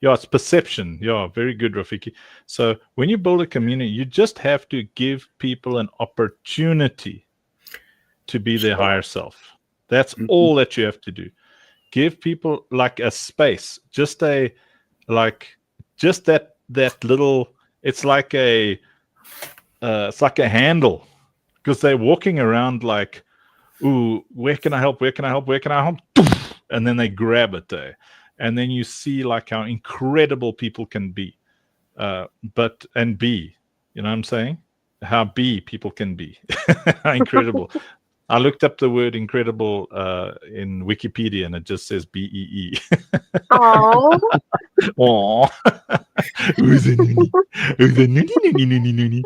it's perception. Yeah, very good, Rafiki. So when you build a community, you just have to give people an opportunity to be their higher self. That's all that you have to do. Give people like a space, just that little. It's like a handle, because they're walking around like, ooh, where can I help? Where can I help? Where can I help? And then they grab it there. And then you see like how incredible people can be. And be, you know what I'm saying? How people can be. Incredible. I looked up the word incredible in Wikipedia, and it just says BEE. Oh. Aww. Who's a noonie? Who's a noonie?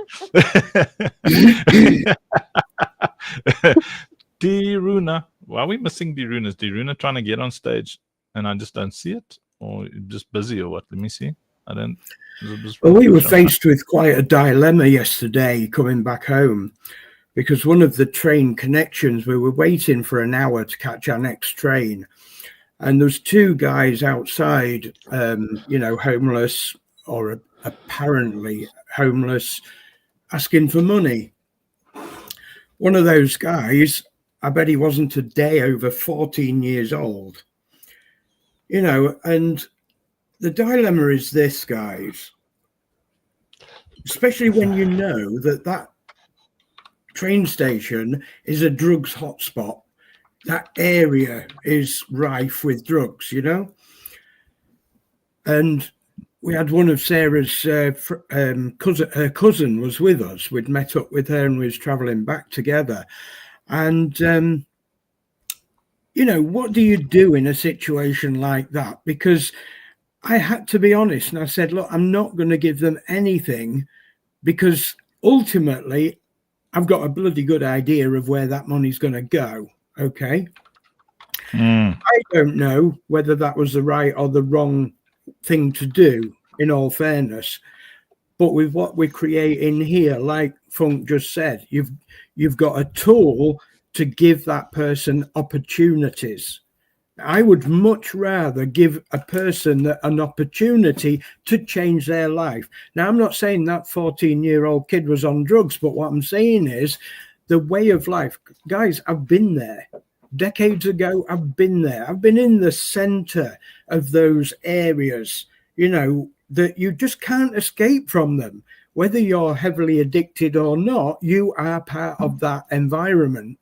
Diruna. Why are we missing Diruna? Is Diruna trying to get on stage and I just don't see it? Or just busy or what? Let me see. I don't. Well, we were faced with quite a dilemma yesterday coming back home, because one of the train connections, we were waiting for an hour to catch our next train. And there's two guys outside, homeless or apparently homeless, asking for money. One of those guys, I bet he wasn't a day over 14 years old. And the dilemma is this, guys, especially when you know that train station is a drugs hotspot. That area is rife with drugs, And we had one of Sarah's cousin. Her cousin was with us. We'd met up with her and we was traveling back together. And, what do you do in a situation like that? Because I had to be honest, and I said, look, I'm not going to give them anything, because ultimately I've got a bloody good idea of where that money's going to go. Okay. I don't know whether that was the right or the wrong thing to do, in all fairness. But with what we're creating here, like Funk just said, you've got a tool to give that person opportunities. I would much rather give a person an opportunity to change their life. Now, I'm not saying that 14-year-old kid was on drugs, but what I'm saying is the way of life. Guys, I've been there. Decades ago, I've been there. I've been in the center of those areas, that you just can't escape from them. Whether you're heavily addicted or not, you are part of that environment,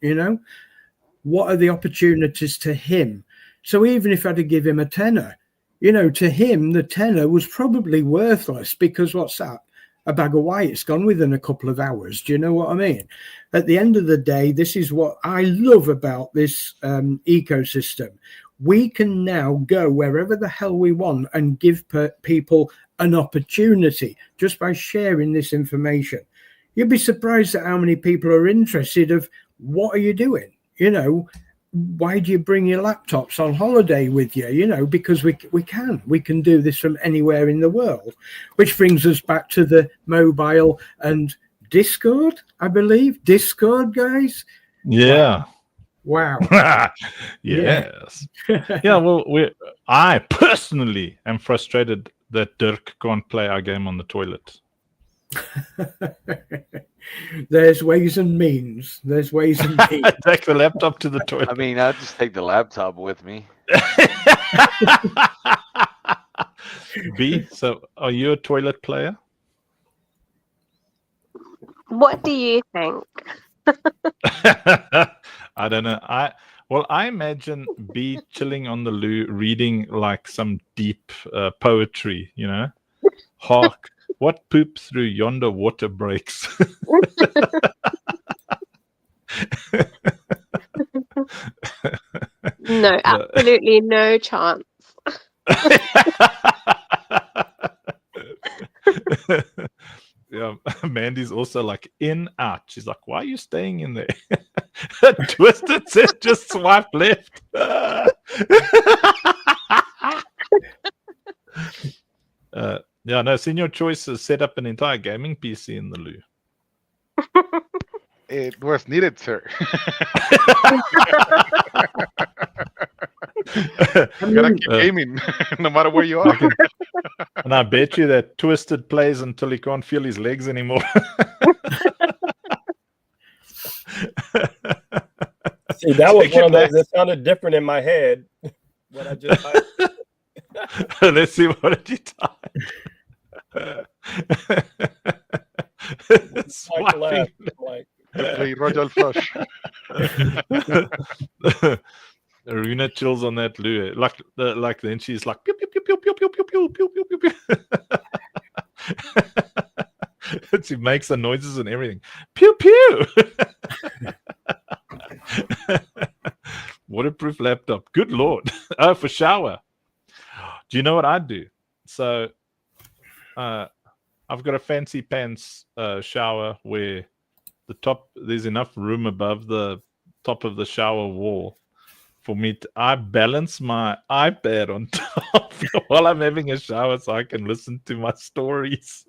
What are the opportunities to him? So even if I had to give him a tenner, to him, the tenner was probably worthless because what's that? A bag of white's gone within a couple of hours. Do you know what I mean? At the end of the day, this is what I love about this ecosystem. We can now go wherever the hell we want and give people an opportunity just by sharing this information. You'd be surprised at how many people are interested of what are you doing? Why do you bring your laptops on holiday with you? Because we can do this from anywhere in the world, which brings us back to the mobile and Discord, I believe. Discord, guys. Yeah. Wow. Yes. Yeah. Well, I personally am frustrated that Dirk can't play our game on the toilet. There's ways and means. Take the laptop to the toilet. I mean, I'll just take the laptop with me. B, so are you a toilet player? What do you think? I don't know. I imagine B chilling on the loo, reading like some deep poetry, Hark, what poop through yonder water breaks. No, absolutely no chance. Yeah, Mandy's also like in, out. She's like, why are you staying in there? Twisted says just swipe left. Yeah, no, Senior Choice has set up an entire gaming PC in the loo. It was needed, sir. You gotta keep gaming, no matter where you are. And I bet you that Twisted plays until he can't feel his legs anymore. See, that was one of those that sounded different in my head. What I just typed. Let's see, what did you type? Like, Play Royal Flush. Aruna chills on that loo. Like then she's like pew pew pew pew pew pew pew pew pew pew pew pew. She makes the noises and everything. Pew pew. Waterproof laptop. Good Lord. Oh, for shower. Do you know what I do? So I've got a fancy pants shower where there's enough room above the top of the shower wall for me I balance my iPad on top while I'm having a shower so I can listen to my stories.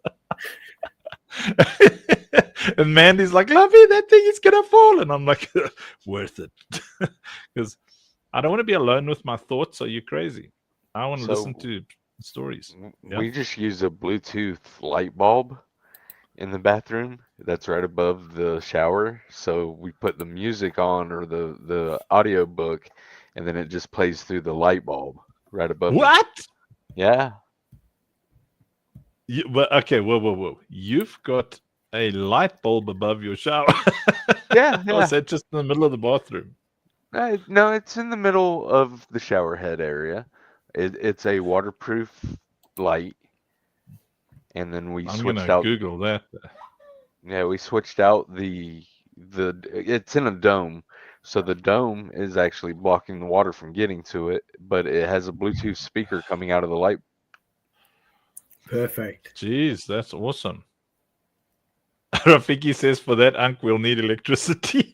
And Mandy's like, Lovey, that thing is gonna fall. And I'm like, worth it. Because I don't want to be alone with my thoughts. Are you crazy? I want to listen to stories. We just use a Bluetooth light bulb in the bathroom that's right above the shower. So we put the music on or the audio book, and then it just plays through the light bulb right above. What? Yeah. Okay, whoa. You've got a light bulb above your shower. Yeah. Or is that just in the middle of the bathroom? No, it's in the middle of the shower head area. It's a waterproof light. And then we switched out. Google that. Yeah, we switched out the it's in a dome. So the dome is actually blocking the water from getting to it, but it has a Bluetooth speaker coming out of the light. Perfect. Jeez, that's awesome. Rafiki says for that, Unc, we'll need electricity.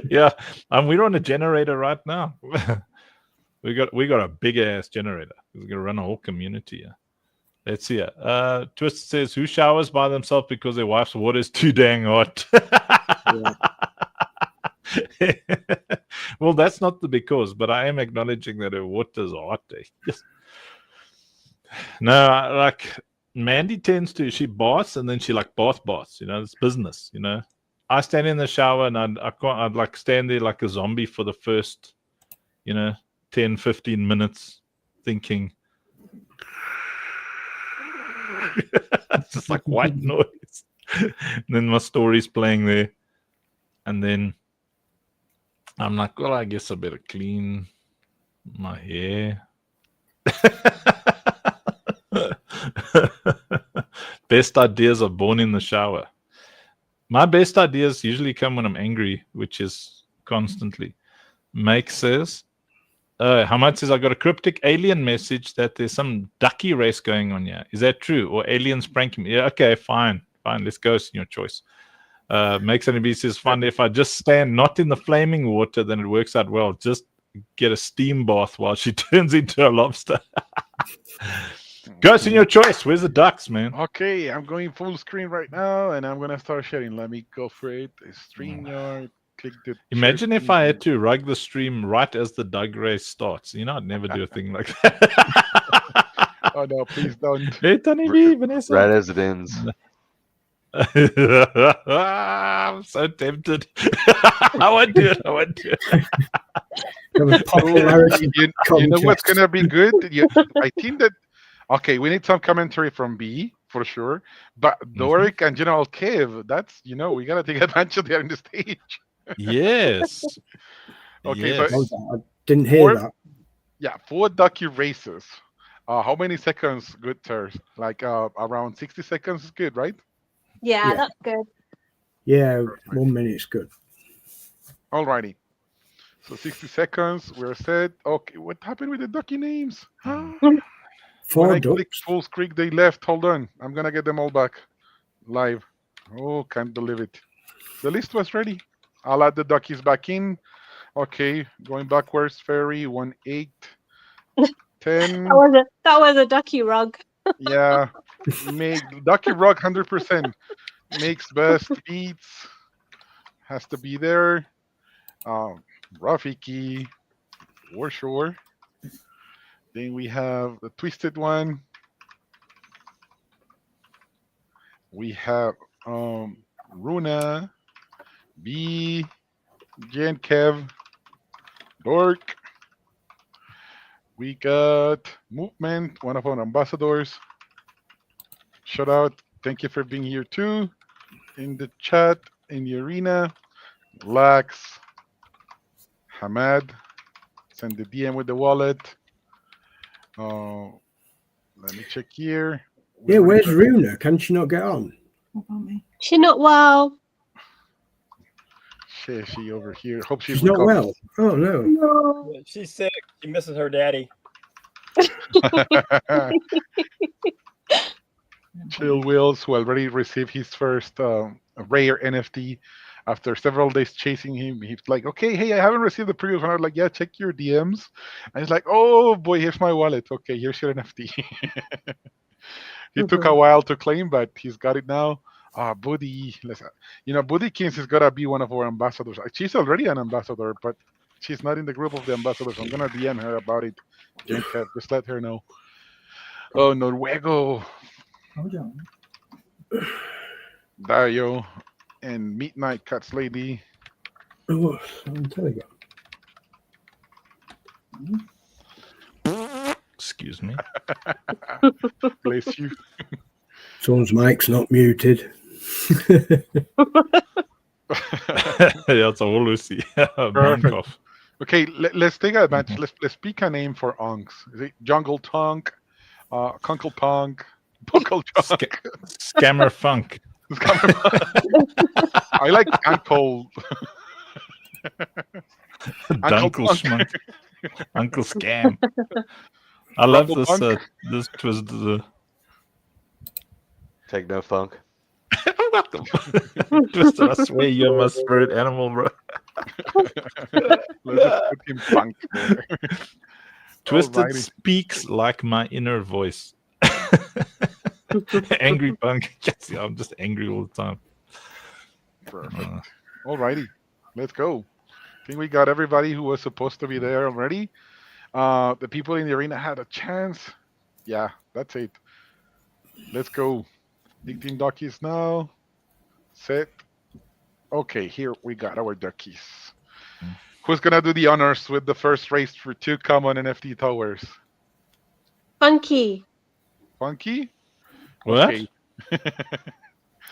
Yeah, and we're on a generator right now. we got a big ass generator. We're gonna run a whole community. Yeah. Let's see. Twist says, "Who showers by themselves because their wife's water is too dang hot?" Well, that's not the because, but I am acknowledging that her water's hot. No, like Mandy tends to, she baths and then she like baths. You know, it's business. You know, I stand in the shower and I'd like stand there like a zombie for the first, 10, 15 minutes thinking. It's just like white noise. And then my story's playing there. And then I'm like, well, I guess I better clean my hair. Best ideas are born in the shower. My best ideas usually come when I'm angry, which is constantly. Make says, Hamad says, I got a cryptic alien message that there's some ducky race going on here. Is that true? Or aliens pranking me? Yeah, okay, fine. Let's go. It's your choice. Makes NB says, fun. If I just stand not in the flaming water, then it works out well. Just get a steam bath while she turns into a lobster. Ghost, in your choice. Where's the ducks, man? Okay, I'm going full screen right now, and I'm gonna start sharing. Let me go for it. StreamYard. Click the. Imagine if I had to rug the stream right as the Doug race starts. I'd never do a thing like that. Oh no! Please don't. Hey, Tony B, Vanessa. Right as it ends. I'm so tempted. I won't do it. You know what's gonna be good? I think that. Okay, we need some commentary from B for sure. But Doric and General Kev, that's we gotta take advantage of there in the stage. Yes. Okay, yes. so I didn't hear that. Yeah, 4 ducky races. How many seconds good, sir? Like around 60 seconds is good, right? Yeah, that's good. Yeah, 1 minute's good. Alrighty. So 60 seconds, we're set. Okay, what happened with the ducky names? When 4 I clicked ducks. full screen, they left. Hold on. I'm gonna get them all back live. Oh, can't believe it. The list was ready. I'll add the duckies back in. Okay, going backwards. Ferry 1, 8, 10. That was a ducky rug. Yeah, make ducky rug 100%. Makes best beats. Has to be there. Rafiki, for sure. Then we have the twisted one. We have Runa, B, Jen Kev, Dork. We got Movement, one of our ambassadors. Shout out. Thank you for being here too. In the chat, in the arena. Lax, Hamad, send the DM with the wallet. Let me check here. Yeah, where's Runa? Can she not get on? She's not well. She over here. Hope She's not well. Oh no. No. She's sick. She misses her daddy. Chill Wills, who already received his first rare NFT after several days chasing him. He's like, okay, hey, I haven't received the previous one. I'm like, yeah, check your DMs. And he's like, oh boy, here's my wallet. Okay, here's your NFT. He took a while to claim, but he's got it now. Buddy, Buddy Kings is gotta be one of our ambassadors. She's already an ambassador, but she's not in the group of the ambassadors. I'm gonna DM her about it. Just let her know. Oh, Noruego. Hold on. Dario and Midnight Cats Lady. Oh, on Telegram. Excuse me. Bless you. Someone's mic's not muted. Yeah, it's a whole Lucy. Okay, let's take advantage. Let's pick a name for Onks. Is it Jungle Tonk, Kunkle Punk, Buckle Chunk, Scammer Funk? I like Uncle. Dunkle Schmunk. Uncle Scam. I love this. This was the Techno Funk. Twister, I swear you're my spirit animal, bro. Let's just put him punk there. Twisted Alrighty. speaks like my inner voice. Angry punk. Yes, yeah, I'm just angry all the time. Perfect. Alrighty, let's go. I think we got everybody who was supposed to be there already. The people in the arena had a chance. Yeah, that's it. Let's go. Big team duckies now. Set. Okay, here we got our duckies. Who's gonna do the honors with the first race for 2 common NFT towers? Funky. Funky? What? Okay.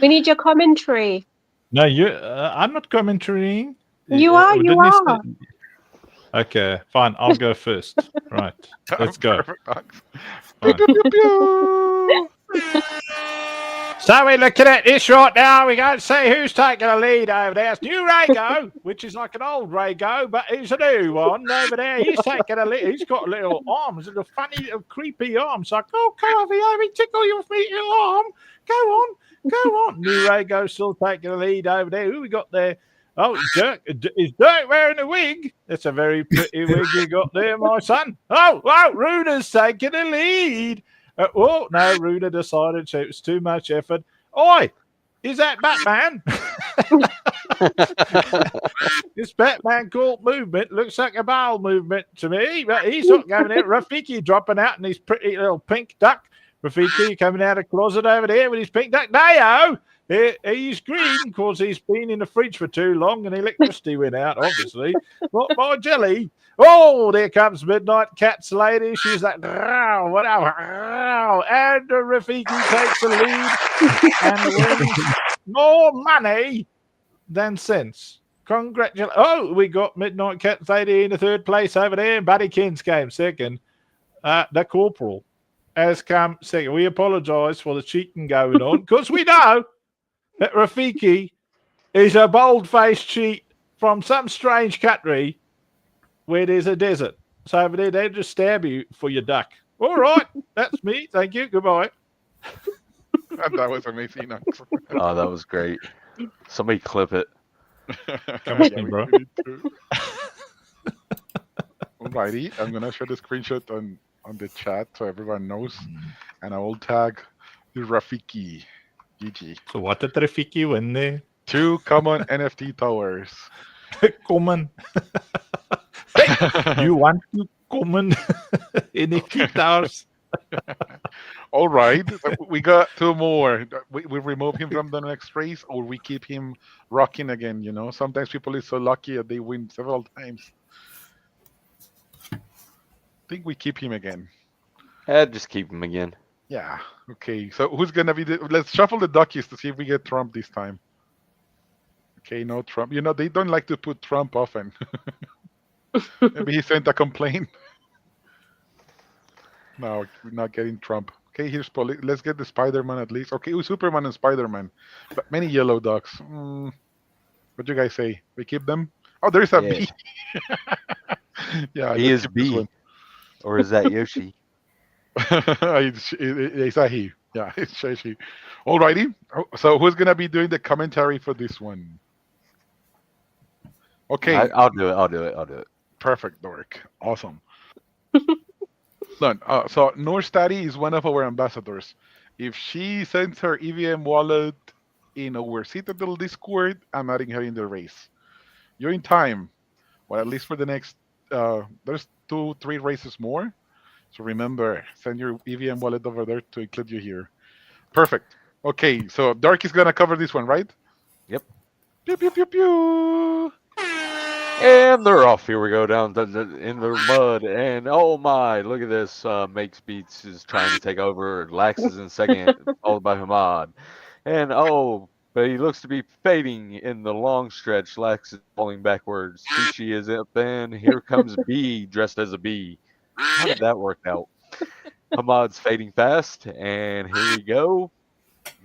We need your commentary. No, I'm not commentating. You are, you didn't he say- are. Okay, fine. I'll go first. Right. Let's go. Perfect, thanks. Fine. Pew, pew, pew, pew. So we're looking at this right now. We can't see who's taking the lead over there. It's new Rago, which is like an old Rago, but he's a new one over there. He's taking a lead. He's got little arms, little funny, little creepy arms. Like, oh, come over here, let me tickle your little arm. Go on, go on. New Rago still taking the lead over there. Who we got there? Oh, Dirk. Is Dirk wearing a wig? That's a very pretty wig you got there, my son. Oh, wow, Runa's taking the lead. Oh, no, Runa decided it was too much effort. Oi, is that Batman? This Batman called movement looks like a bowel movement to me, but he's not going out. Rafiki dropping out in his pretty little pink duck. Rafiki coming out of the closet over there with his pink duck. Nao, he's green because he's been in the fridge for too long and electricity went out, obviously. Not my jelly. Oh, there comes Midnight Cat's lady. She's like, "Row, whatever." Row. And Rafiki takes the lead and wins more money than sense. Congratulations. Oh, we got Midnight Cat's lady in the 3rd place over there. And Buddy Kins came 2nd. The Corporal has come 2nd. We apologise for the cheating going on because we know that Rafiki is a bold-faced cheat from some strange country where there's a desert. So over there, they just stab you for your duck. All right, that's me. Thank you. Goodbye. That was amazing. Oh, that was great. Somebody clip it. Come with me, bro. we need to. Alrighty, I'm gonna share the screenshot on the chat so everyone knows, and I will tag the Rafiki. GG. So what did Rafiki win there? 2 common NFT towers. Common. You want to common NFT towers? All right, so we got 2 more. We remove him from the next race, or we keep him rocking again. You know, sometimes people is so lucky that they win several times. I think we keep him again. Just keep him again. Yeah. Okay. So who's gonna be let's shuffle the duckies to see if we get Trump this time. Okay, no Trump. You know, they don't like to put Trump often. Maybe he sent a complaint. No, we're not getting Trump. Okay, here's let's get the Spider-Man at least. Okay, Superman and Spider-Man. But many yellow ducks. What do you guys say? We keep them? Oh, there's a Yeah. bee. Yeah, He let's is keep this B. one. Or is that Yoshi? It's a he. Yeah, it's a she. Alrighty. So who's gonna be doing the commentary for this one? Okay. I'll do it. Perfect, Dork. Awesome. Done. So Norstati is one of our ambassadors. If she sends her EVM wallet in our Citadel Discord, I'm adding her in the race. You're in time. Well, at least for the next, there's 2-3 races more. So remember, send your EVM wallet over there to include you here. Perfect. Okay, so Dark is gonna cover this one, right? Yep. Pew pew pew pew. And they're off. Here we go down in the mud. And oh my, look at this. Makes Beats is trying to take over. Lax is in 2nd, followed by Hamad. And oh, but he looks to be fading in the long stretch. Lax is falling backwards. Sushi is up, and here comes B dressed as a bee. How did that work out? Hamad's fading fast, and here we go.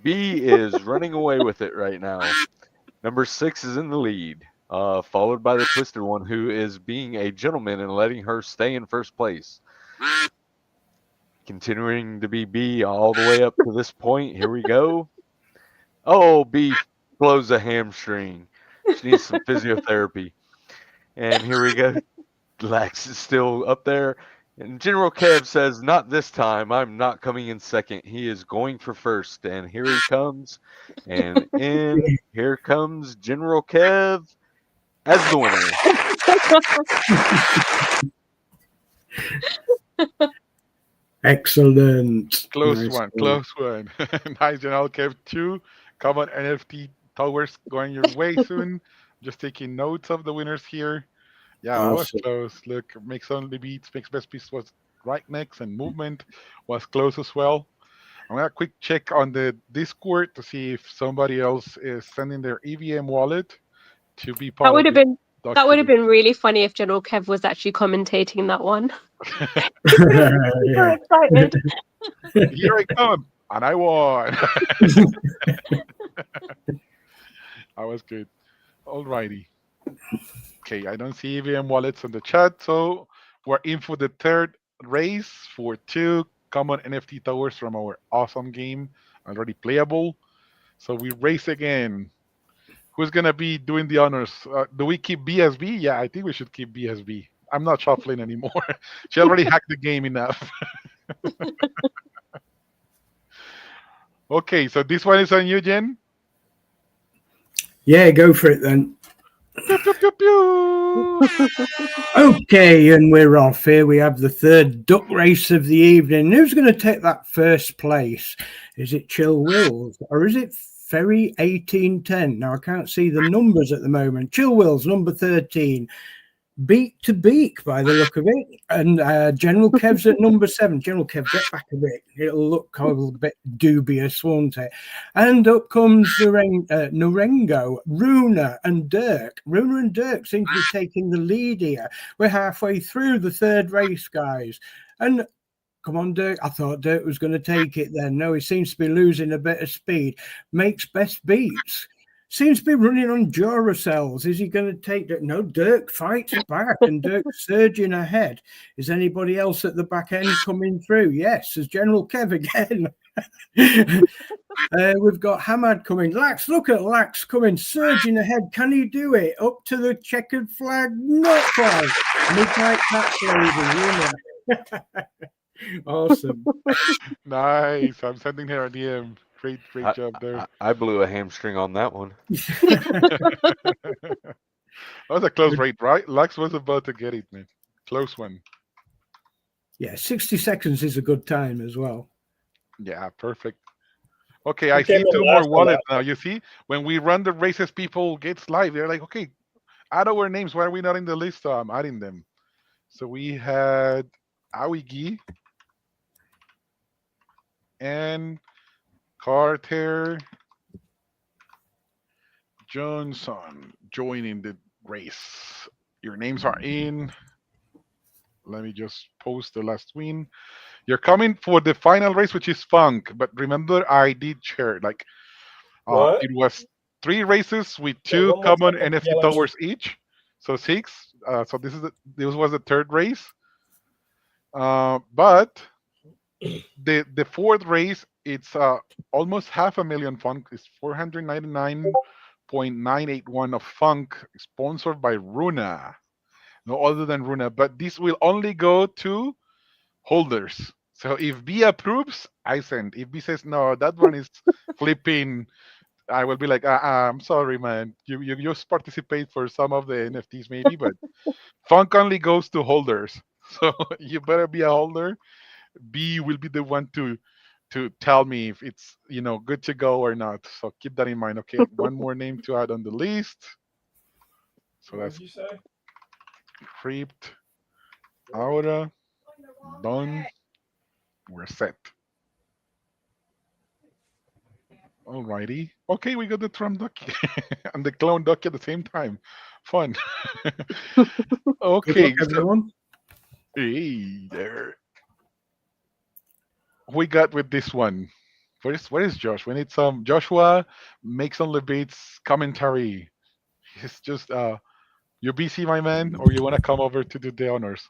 B is running away with it right now. Number 6 is in the lead. Followed by the Twisted One, who is being a gentleman and letting her stay in 1st place. Continuing to be B all the way up to this point. Here we go. Oh, B blows a hamstring. She needs some physiotherapy. And here we go. Lax is still up there. And General Kev says, not this time. I'm not coming in second. He is going for first. And here he comes. And here comes General Kev as the winner. Excellent. Close Nice one. Close one. Nice, General Kev 2. Common NFT towers going your way soon. Just taking notes of the winners here. Yeah, I was Awesome. close. Look, Makes Only Beats, Makes Best Beats was right next, and Movement was close as well. I'm gonna quick check on the Discord to see if somebody else is sending their EVM wallet to be part That would of have the been that would have document. been really funny if General Kev was actually commentating that one. Yeah. Excited. Here I come, and I won. I was good. Alrighty. Okay, I don't see EVM wallets in the chat, so we're in for the third race for 2 common NFT towers from our awesome game, already playable. So we race again. Who's gonna be doing the honors? Do we keep BSB? Yeah, I think we should keep BSB. I'm not shuffling anymore. She already hacked the game enough. Okay, so this one is on you, Jen. Yeah, go for it then. Pew, pew, pew, pew. Okay, and we're off. Here we have the third duck race of the evening. Who's going to take that first place? Is it Chill Wills or is it Ferry 1810? Now, I can't see the numbers at the moment. Chill Wills, number 13. Beak to Beak, by the look of it. And General Kev's at number 7. General Kev, get back a bit. It'll look a little bit dubious, won't it? And up comes Narengo, Runa, and Dirk. Runa and Dirk seem to be taking the lead here. We're halfway through the third race, guys. And come on, Dirk. I thought Dirk was going to take it then. No, he seems to be losing a bit of speed. Makes Best Beats. Seems to be running on Duracells. Is he going to take that? No, Dirk fights back and Dirk's surging ahead. Is anybody else at the back end coming through? Yes, there's General Kev again. We've got Hamad coming. Lax, look at Lax coming, surging ahead. Can he do it? Up to the checkered flag? Not quite. Midnight Catch Lady, winner. Awesome. Nice. I'm sending her a DM. Great job there. I blew a hamstring on that one. That was a close race, right? Lux was about to get it, man. Close one. Yeah, 60 seconds is a good time as well. Yeah, perfect. Okay, I came see in 2 last more on wallets that now. You see, when we run the races, people get live. They're like, okay, add our names. Why are we not in the list? So I'm adding them. So we had Awigi and Carter Johnson joining the race. Your names are in. Let me just post the last win. You're coming for the final race, which is Funk. But remember, I did share like What? it was 3 races with Yeah, 2 one more common time. NFT Yeah, let's- towers each, so 6. So this was the third race. But the fourth race, it's almost 500,000 Funk. It's 499.981 of Funk, sponsored by Runa. No other than Runa, but this will only go to holders. So if B approves, I send. If B says no, that one is flipping, I will be like, I'm sorry, man. You just participate for some of the NFTs maybe, but Funk only goes to holders. So you better be a holder. B will be the one to tell me if it's good to go or not. So keep that in mind. Okay, one more name to add on the list. So What that's did you say? Crypt, Aura, done. We're set. Alrighty. Okay, we got the Trump ducky and the clone ducky at the same time. Fun. Good Okay, luck, so everyone. hey there. We got with this one. Where is Josh? We need some Joshua makes on the beats commentary. He's just you busy, my man, or you wanna come over to do the honors?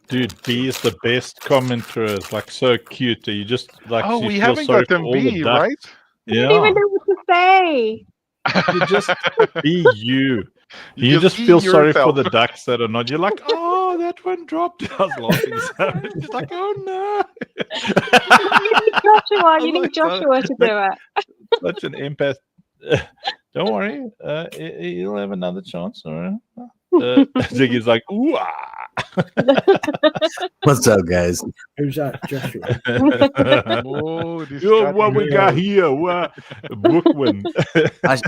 Dude, B is the best commentator. It's like so cute. You just like Oh, you we feel haven't sorry got for them all the B, ducks. right? I don't even Yeah. know what say? You just be you. You just be feel sorry for yourself. the ducks that are not. You're like, oh, that one dropped. I was laughing so much. It's like, oh no. You need Joshua. I'm You need like, Joshua to do it. Such an empath. Don't worry. You'll have another chance. All right. Ziggy's like, ooh, What's up, guys? Who's that, Joshua? Oh, this Yo, got what we weird. got here? What? Brooklyn.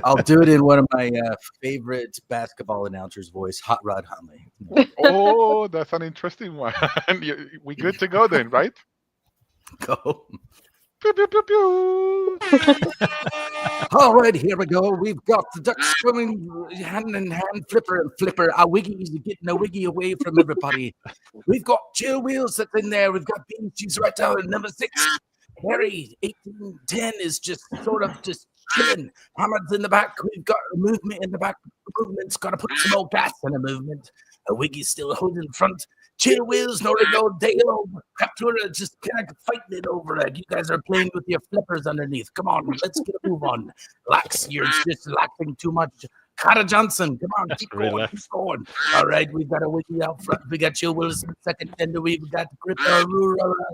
I'll do it in one of my favorite basketball announcers' voice, Hot Rod Huntley. Oh, that's an interesting one. We good to go then, right? Go. Pew, pew, pew, pew. All right, here we go. We've got the ducks swimming hand in hand, flipper and flipper. Our wiggies are getting a wiggy away from everybody. We've got Chill Wheels that's in there. We've got Bean. She's right down at number 6. Harry, 1810 is just sort of just chilling. Hammer's in the back. We've got a movement in the back. The movement's got to put some more gas in the movement. A wiggy's still holding front. Chill Wheels, Norigo, Dale, Captura, just kind of fighting it over it. You guys are playing with your flippers underneath. Come on, let's get a move on. Lax, you're just laxing too much. Carter Johnson, come on, keep going, Relax. keep going. All right, we've got a wiki out front. We got Chill Wheels in second tender. We've got Crypto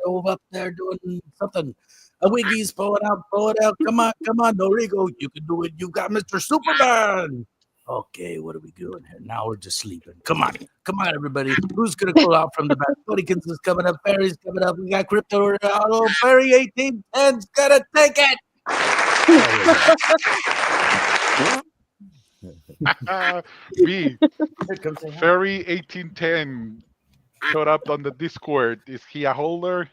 over up there doing something. A wiggy's pulling out. Come on, Norigo, you can do it. You got Mr. Superman. Okay, what are we doing here? Now we're just sleeping. Come on, everybody. Who's gonna go out from the back? Bodykins is coming up. Barry's coming up. We got Crypto. Oh, Barry 1810's gonna take it. B, Ferry 1810 showed up on the Discord. Is he a holder?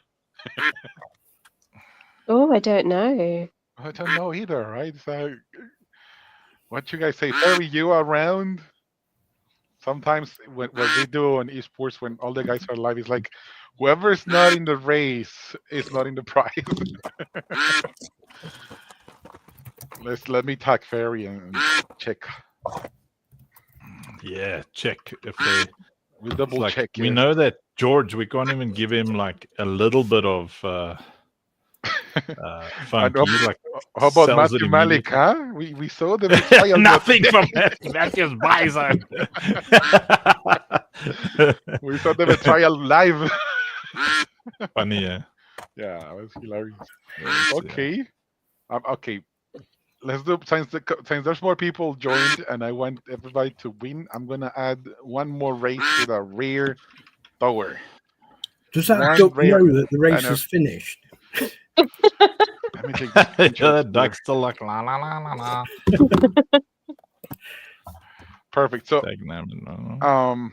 Oh, I don't know. I don't know either, right? So, what you guys say? Ferry, you around? Sometimes what we do on esports when all the guys are live is like, whoever's not in the race is not in the prize. Let me tag Ferry and check. Yeah, check if they. We double Like, check. we yeah. know that George, we can't even give him like a little bit of funky. Like, How about sells it Matthew Malik, immediately. huh? We saw the betrayal. Nothing from Matthew's Bison. We saw the betrayal live. Funny, yeah. Yeah, it was hilarious. Yes, yeah. Okay. Okay. Let's do since there's more people joined and I want everybody to win. I'm gonna add one more race to the rear tower. Does that One duck rare- know that the race and a- is finished? Let me take this Yeah, screenshot that duck's still like la la la la la. here. Perfect. So Like, no.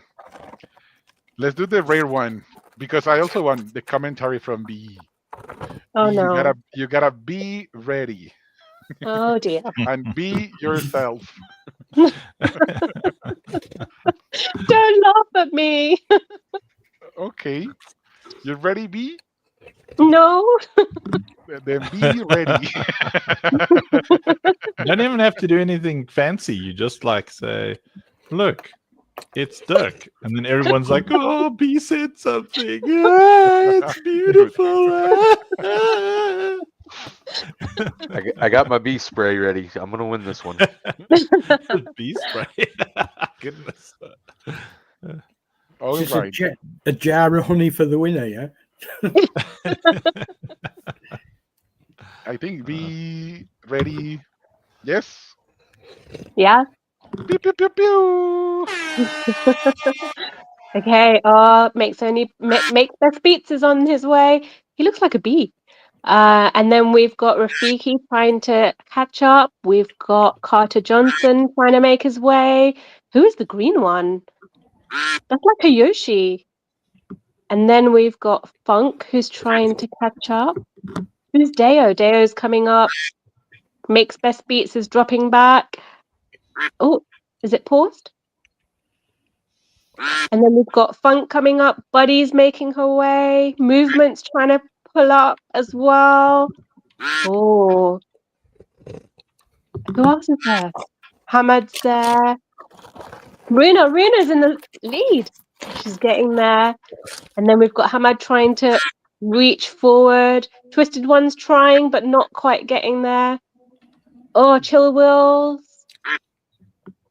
let's do the rare one because I also want the commentary from B. Oh B, no. You gotta be ready Oh dear. and be yourself. Don't laugh at me. Okay. You ready, B? No. Then be ready. You don't even have to do anything fancy. You just like say, look, it's duck. And then everyone's like, oh, B said something. Yeah, it's beautiful. I got my bee spray ready. I'm gonna win this one. Bee spray. Goodness. All Just right. a jar of honey for the winner, yeah? I think be ready. Yes. Yeah. Pew, pew, pew, pew. Okay. Makes best beats is on his way. He looks like a bee. And then we've got Rafiki trying to catch up. We've got Carter Johnson trying to make his way. Who is the green one? That's like a Yoshi. And then we've got Funk who's trying to catch up. Who's Deo? Deo's coming up. Makes best beats is dropping back. Oh, is it paused? And then we've got Funk coming up. Buddy's making her way. Movement's trying to pull up as well. Oh. Who else is there? Hamad's there. Runa's in the lead. She's getting there. And then we've got Hamad trying to reach forward. Twisted One's trying, but not quite getting there. Oh, Chill Wills,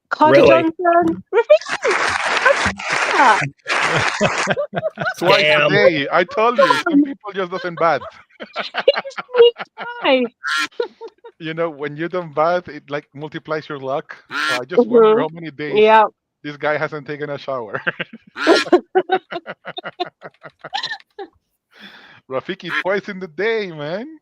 Carter Really? Johnson, Rafiki. Twice Damn. a day. I told you, some people just doesn't bat. Hi. You know, when you don't bat, it like multiplies your luck. So I just wonder how many days Yeah. this guy hasn't taken a shower. Rafiki twice in the day, man.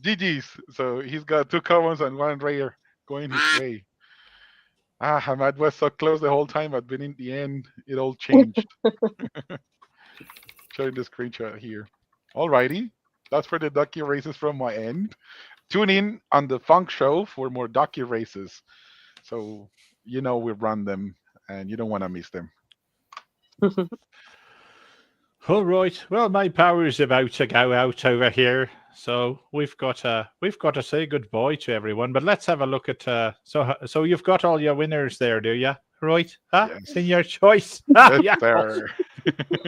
GG's. So he's got 2 commons and 1 rare going his way. Hamad was so close the whole time, but then in the end, it all changed. Showing the screenshot here. Alrighty. That's for the ducky races from my end. Tune in on the Funk Show for more ducky races. So you know we run them and you don't want to miss them. All right. Well, my power is about to go out over here, so we've got to say goodbye to everyone. But let's have a look at. So you've got all your winners there, do you? Right? Huh? Yes. Senior choice. Yes, Yeah. sir.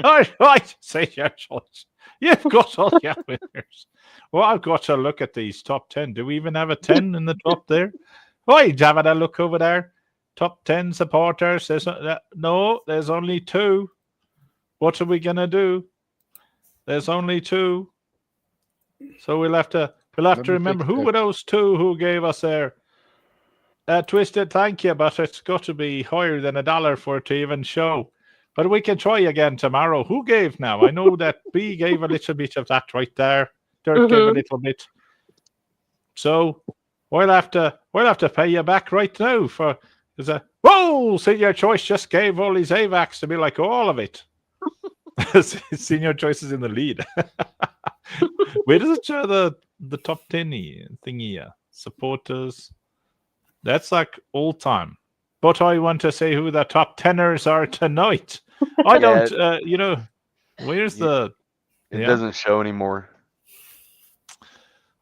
All right. Senior choice. You've got all your winners. Well, I've got to look at these top 10. Do we even have a 10 in the top there? Right, having a look over there. Top 10 supporters. No, there's only 2. What are we gonna do? There's only 2. So we'll have to remember who were those 2 who gave us their Twisted, thank you, but it's got to be higher than $1 for it to even show. But we can try again tomorrow. Who gave now? I know that B gave a little bit of that right there. Dirk gave a little bit. So we'll have to pay you back right now for whoa! Senior Choice just gave all his AVACs to be like all of it. Senior Choice is in the lead. Where does it show the top 10 thingy? Supporters. That's like all time. But I want to say who the top 10ers are tonight. I don't, where's the... It doesn't show anymore.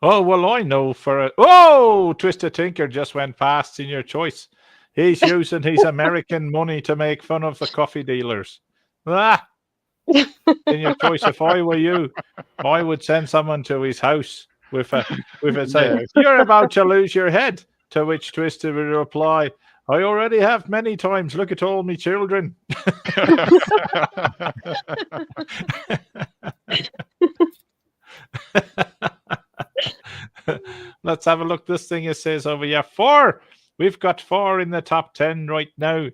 Oh, well, I know for it. Oh, Twisted Tinker just went past Senior Choice. He's using his American money to make fun of the coffee dealers. Senior Choice, if I were you, I would send someone to his house with a say, you're about to lose your head. To which Twisted would reply, I already have many times. Look at all me children. Let's have a look. This thing it says over here 4. We've got 4 in the top 10 right now.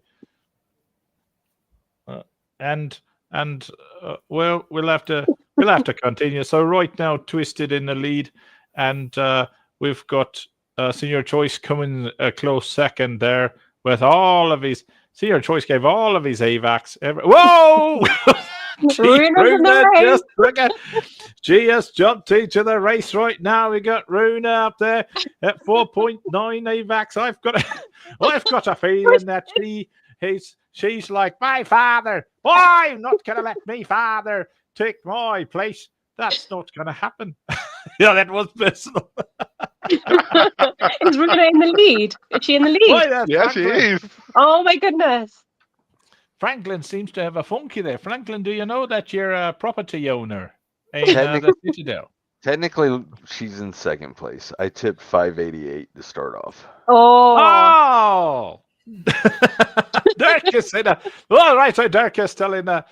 Well, we'll have to continue. So right now, Twisted in the lead, and we've got Senior Choice coming a close second there with all of his. Senior Choice gave all of his AVACs. Whoa! She has jumped into the race right now. We got Runa up there at 4.9 AVACs. I've got a feeling that she's like, my father. Why not going to let me father take my place? That's not going to happen. Yeah, that was personal. Is Runa in the lead? Is she in the lead? Yeah, she is. Oh my goodness. Franklin seems to have a funky there. Franklin, do you know that you're a property owner in the Citadel? Technically, she's in second place. I tipped 588 to start off. Oh. Dirk is in a. All right, so Dirk is still in a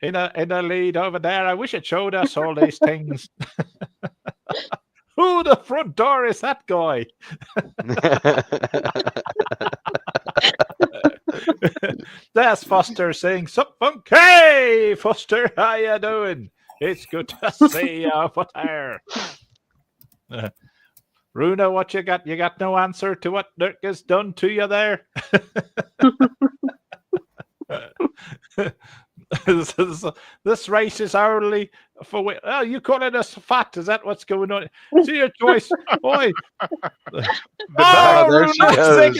lead over there. I wish it showed us all these things. Who the front door is that guy? There's Foster saying something. Hey, Foster, how you doing? It's good to see you over there. Runa, what you got? You got no answer to what Dirk has done to you there? This race is hourly for. Oh, you calling us fat? Is that what's going on? See your choice, boy. There she goes.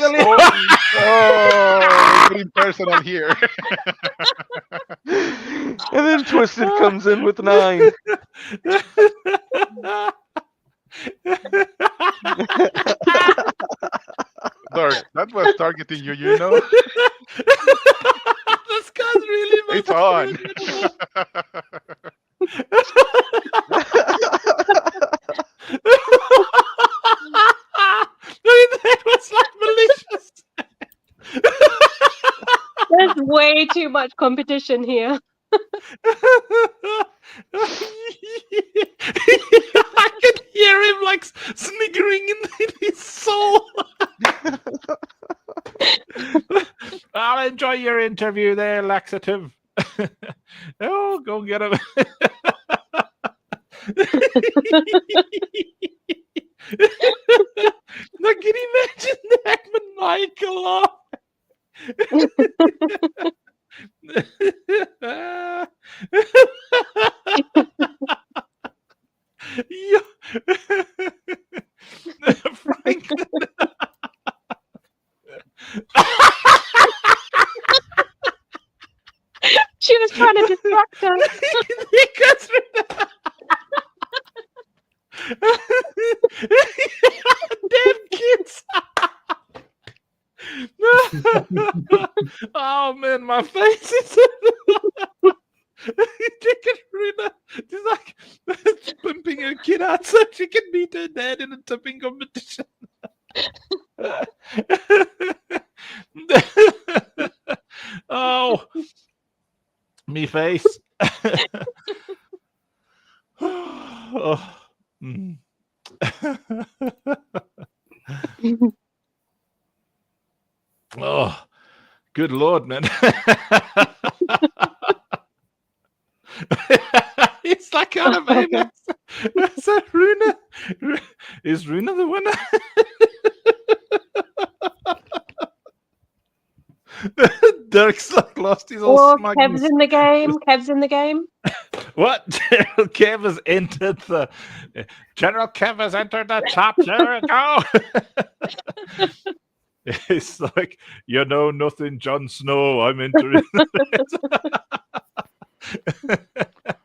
Getting personal here. And then Twisted comes in with 9. Dark, that was targeting you, you know? This guy's really It's on. too much competition here. I can hear him like sniggering in his soul. I'll enjoy your interview there, Laxative. Oh, go get him. Now, can you imagine that maniacal laugh? Franklin. She was trying to distract us. Damn kids. Oh man, my face is Runa. She's like pimping her kid out so she can beat her dad in a tipping competition. Oh, me face. Oh. Mm. Oh, good Lord, man. It's like out of Apex. So Runa, is Runa the winner? Dirk's like lost his Or old Kev's in the game. Kev's in the game. What? General Kev has entered the General Kev has entered the top. There we go. It's like, you know nothing, Jon Snow. I'm entering.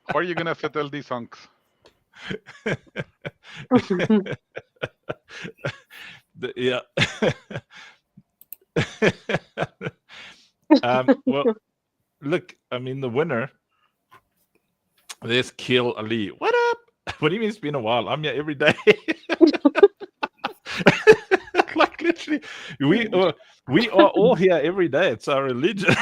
How are you gonna settle these songs? Yeah. Well, look, I mean, the winner. There's Kill Ali. What up? What do you mean it's been a while? I'm here every day. Like literally, we are all here every day. It's our religion.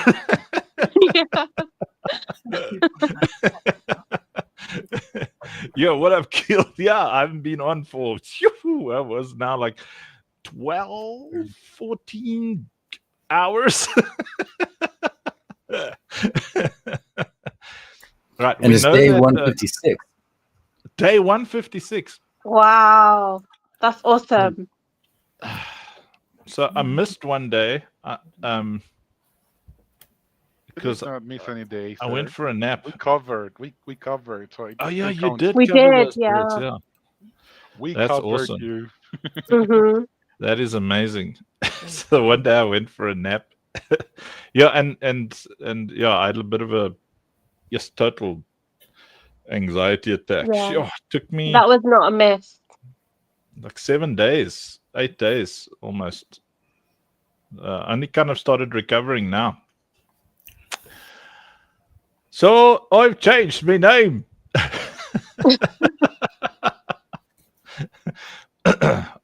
Yeah, what I've killed. Yeah, I haven't been on for. I was now like 12, 14 hours. Right, and it's day 156. Day 156. Wow, that's awesome. So I missed one day. Because Did not miss any days. I went for a nap. We covered. We covered. So Oh yeah, it you counts. did. We cover did, those yeah. birds, yeah. We That's covered awesome. you. Mhm. That is amazing. So one day I went for a nap. Yeah, and yeah, I had a bit of a total anxiety attack. Yeah. Sure, took me That was not a miss. like 7 days, 8 days almost. Only kind of started recovering now. So I've changed my name.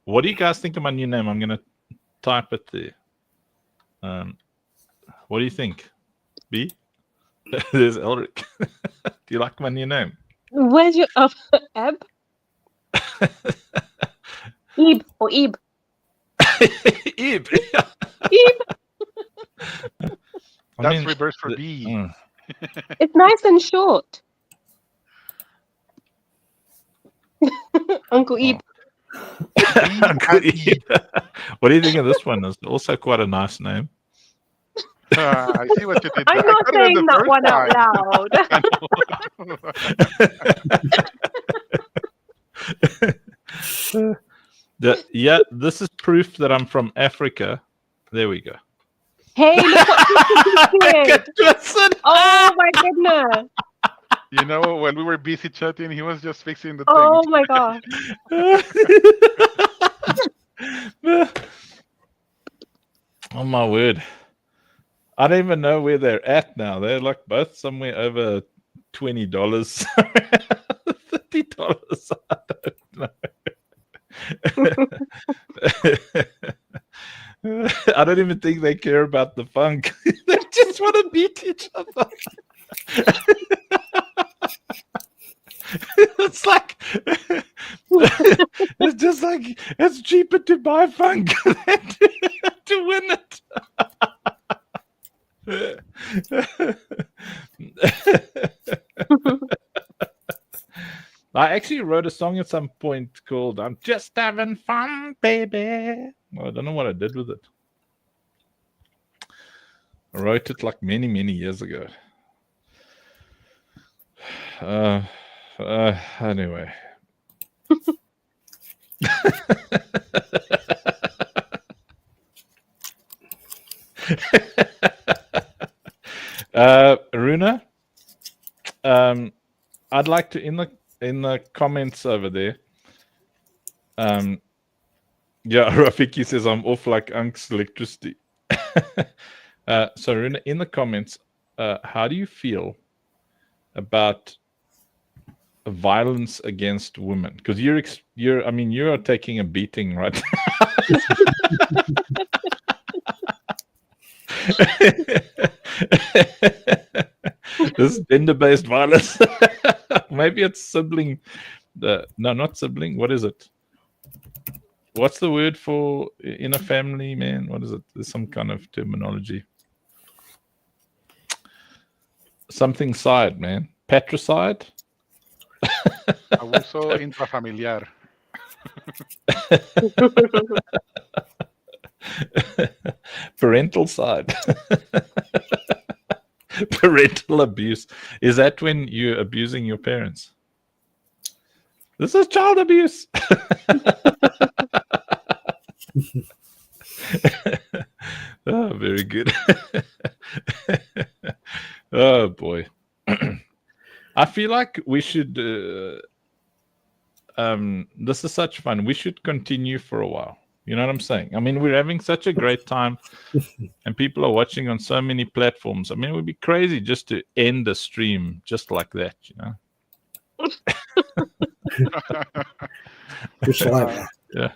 What do you guys think of my new name? I'm gonna type it there. What do you think? B? There's Elric. Do you like my new name? Where's your Eb? Ebe or Ebe? Ebe. Ebe. That's reverse for B. It's nice and short. Uncle Ebe. Uncle Ebe. What do you think of this one? It's also quite a nice name. I see what you did. I'm I not got it saying the that first one out time. loud. Yeah, this is proof that I'm from Africa. There we go. Hey, look what you did. Oh my goodness. You know, when we were busy chatting, he was just fixing the Oh thing. my god. Oh my word. I don't even know where they're at now. They're like both somewhere over $20. $30. I don't know. I don't even think they care about the funk. They're just just want to beat each other. It's like it's just like it's cheaper to buy funk than to win it. I actually wrote a song at some point called "I'm Just Having Fun, Baby." Well, I don't know what I did with it. I wrote it like many years ago. Anyway. Runa, I'd like to in the comments over there. Yeah, Rafiki says I'm off like Unk's electricity. So Runa, in the comments, how do you feel about violence against women? Because you are taking a beating right now. This is gender-based violence. Maybe it's sibling. No, not sibling. What is it? What's the word for in a family, man? What is it? There's some kind of terminology. Something side, man. Patricide? Abuso intrafamiliar. Parental side. Parental abuse. Is that when you're abusing your parents? This is child abuse. Oh, very good. Oh boy. I feel like we should this is such fun. We should continue for a while. You know what I'm saying? I mean, we're having such a great time and people are watching on so many platforms. I mean, it would be crazy just to end the stream just like that, you know? Just like that. Yeah.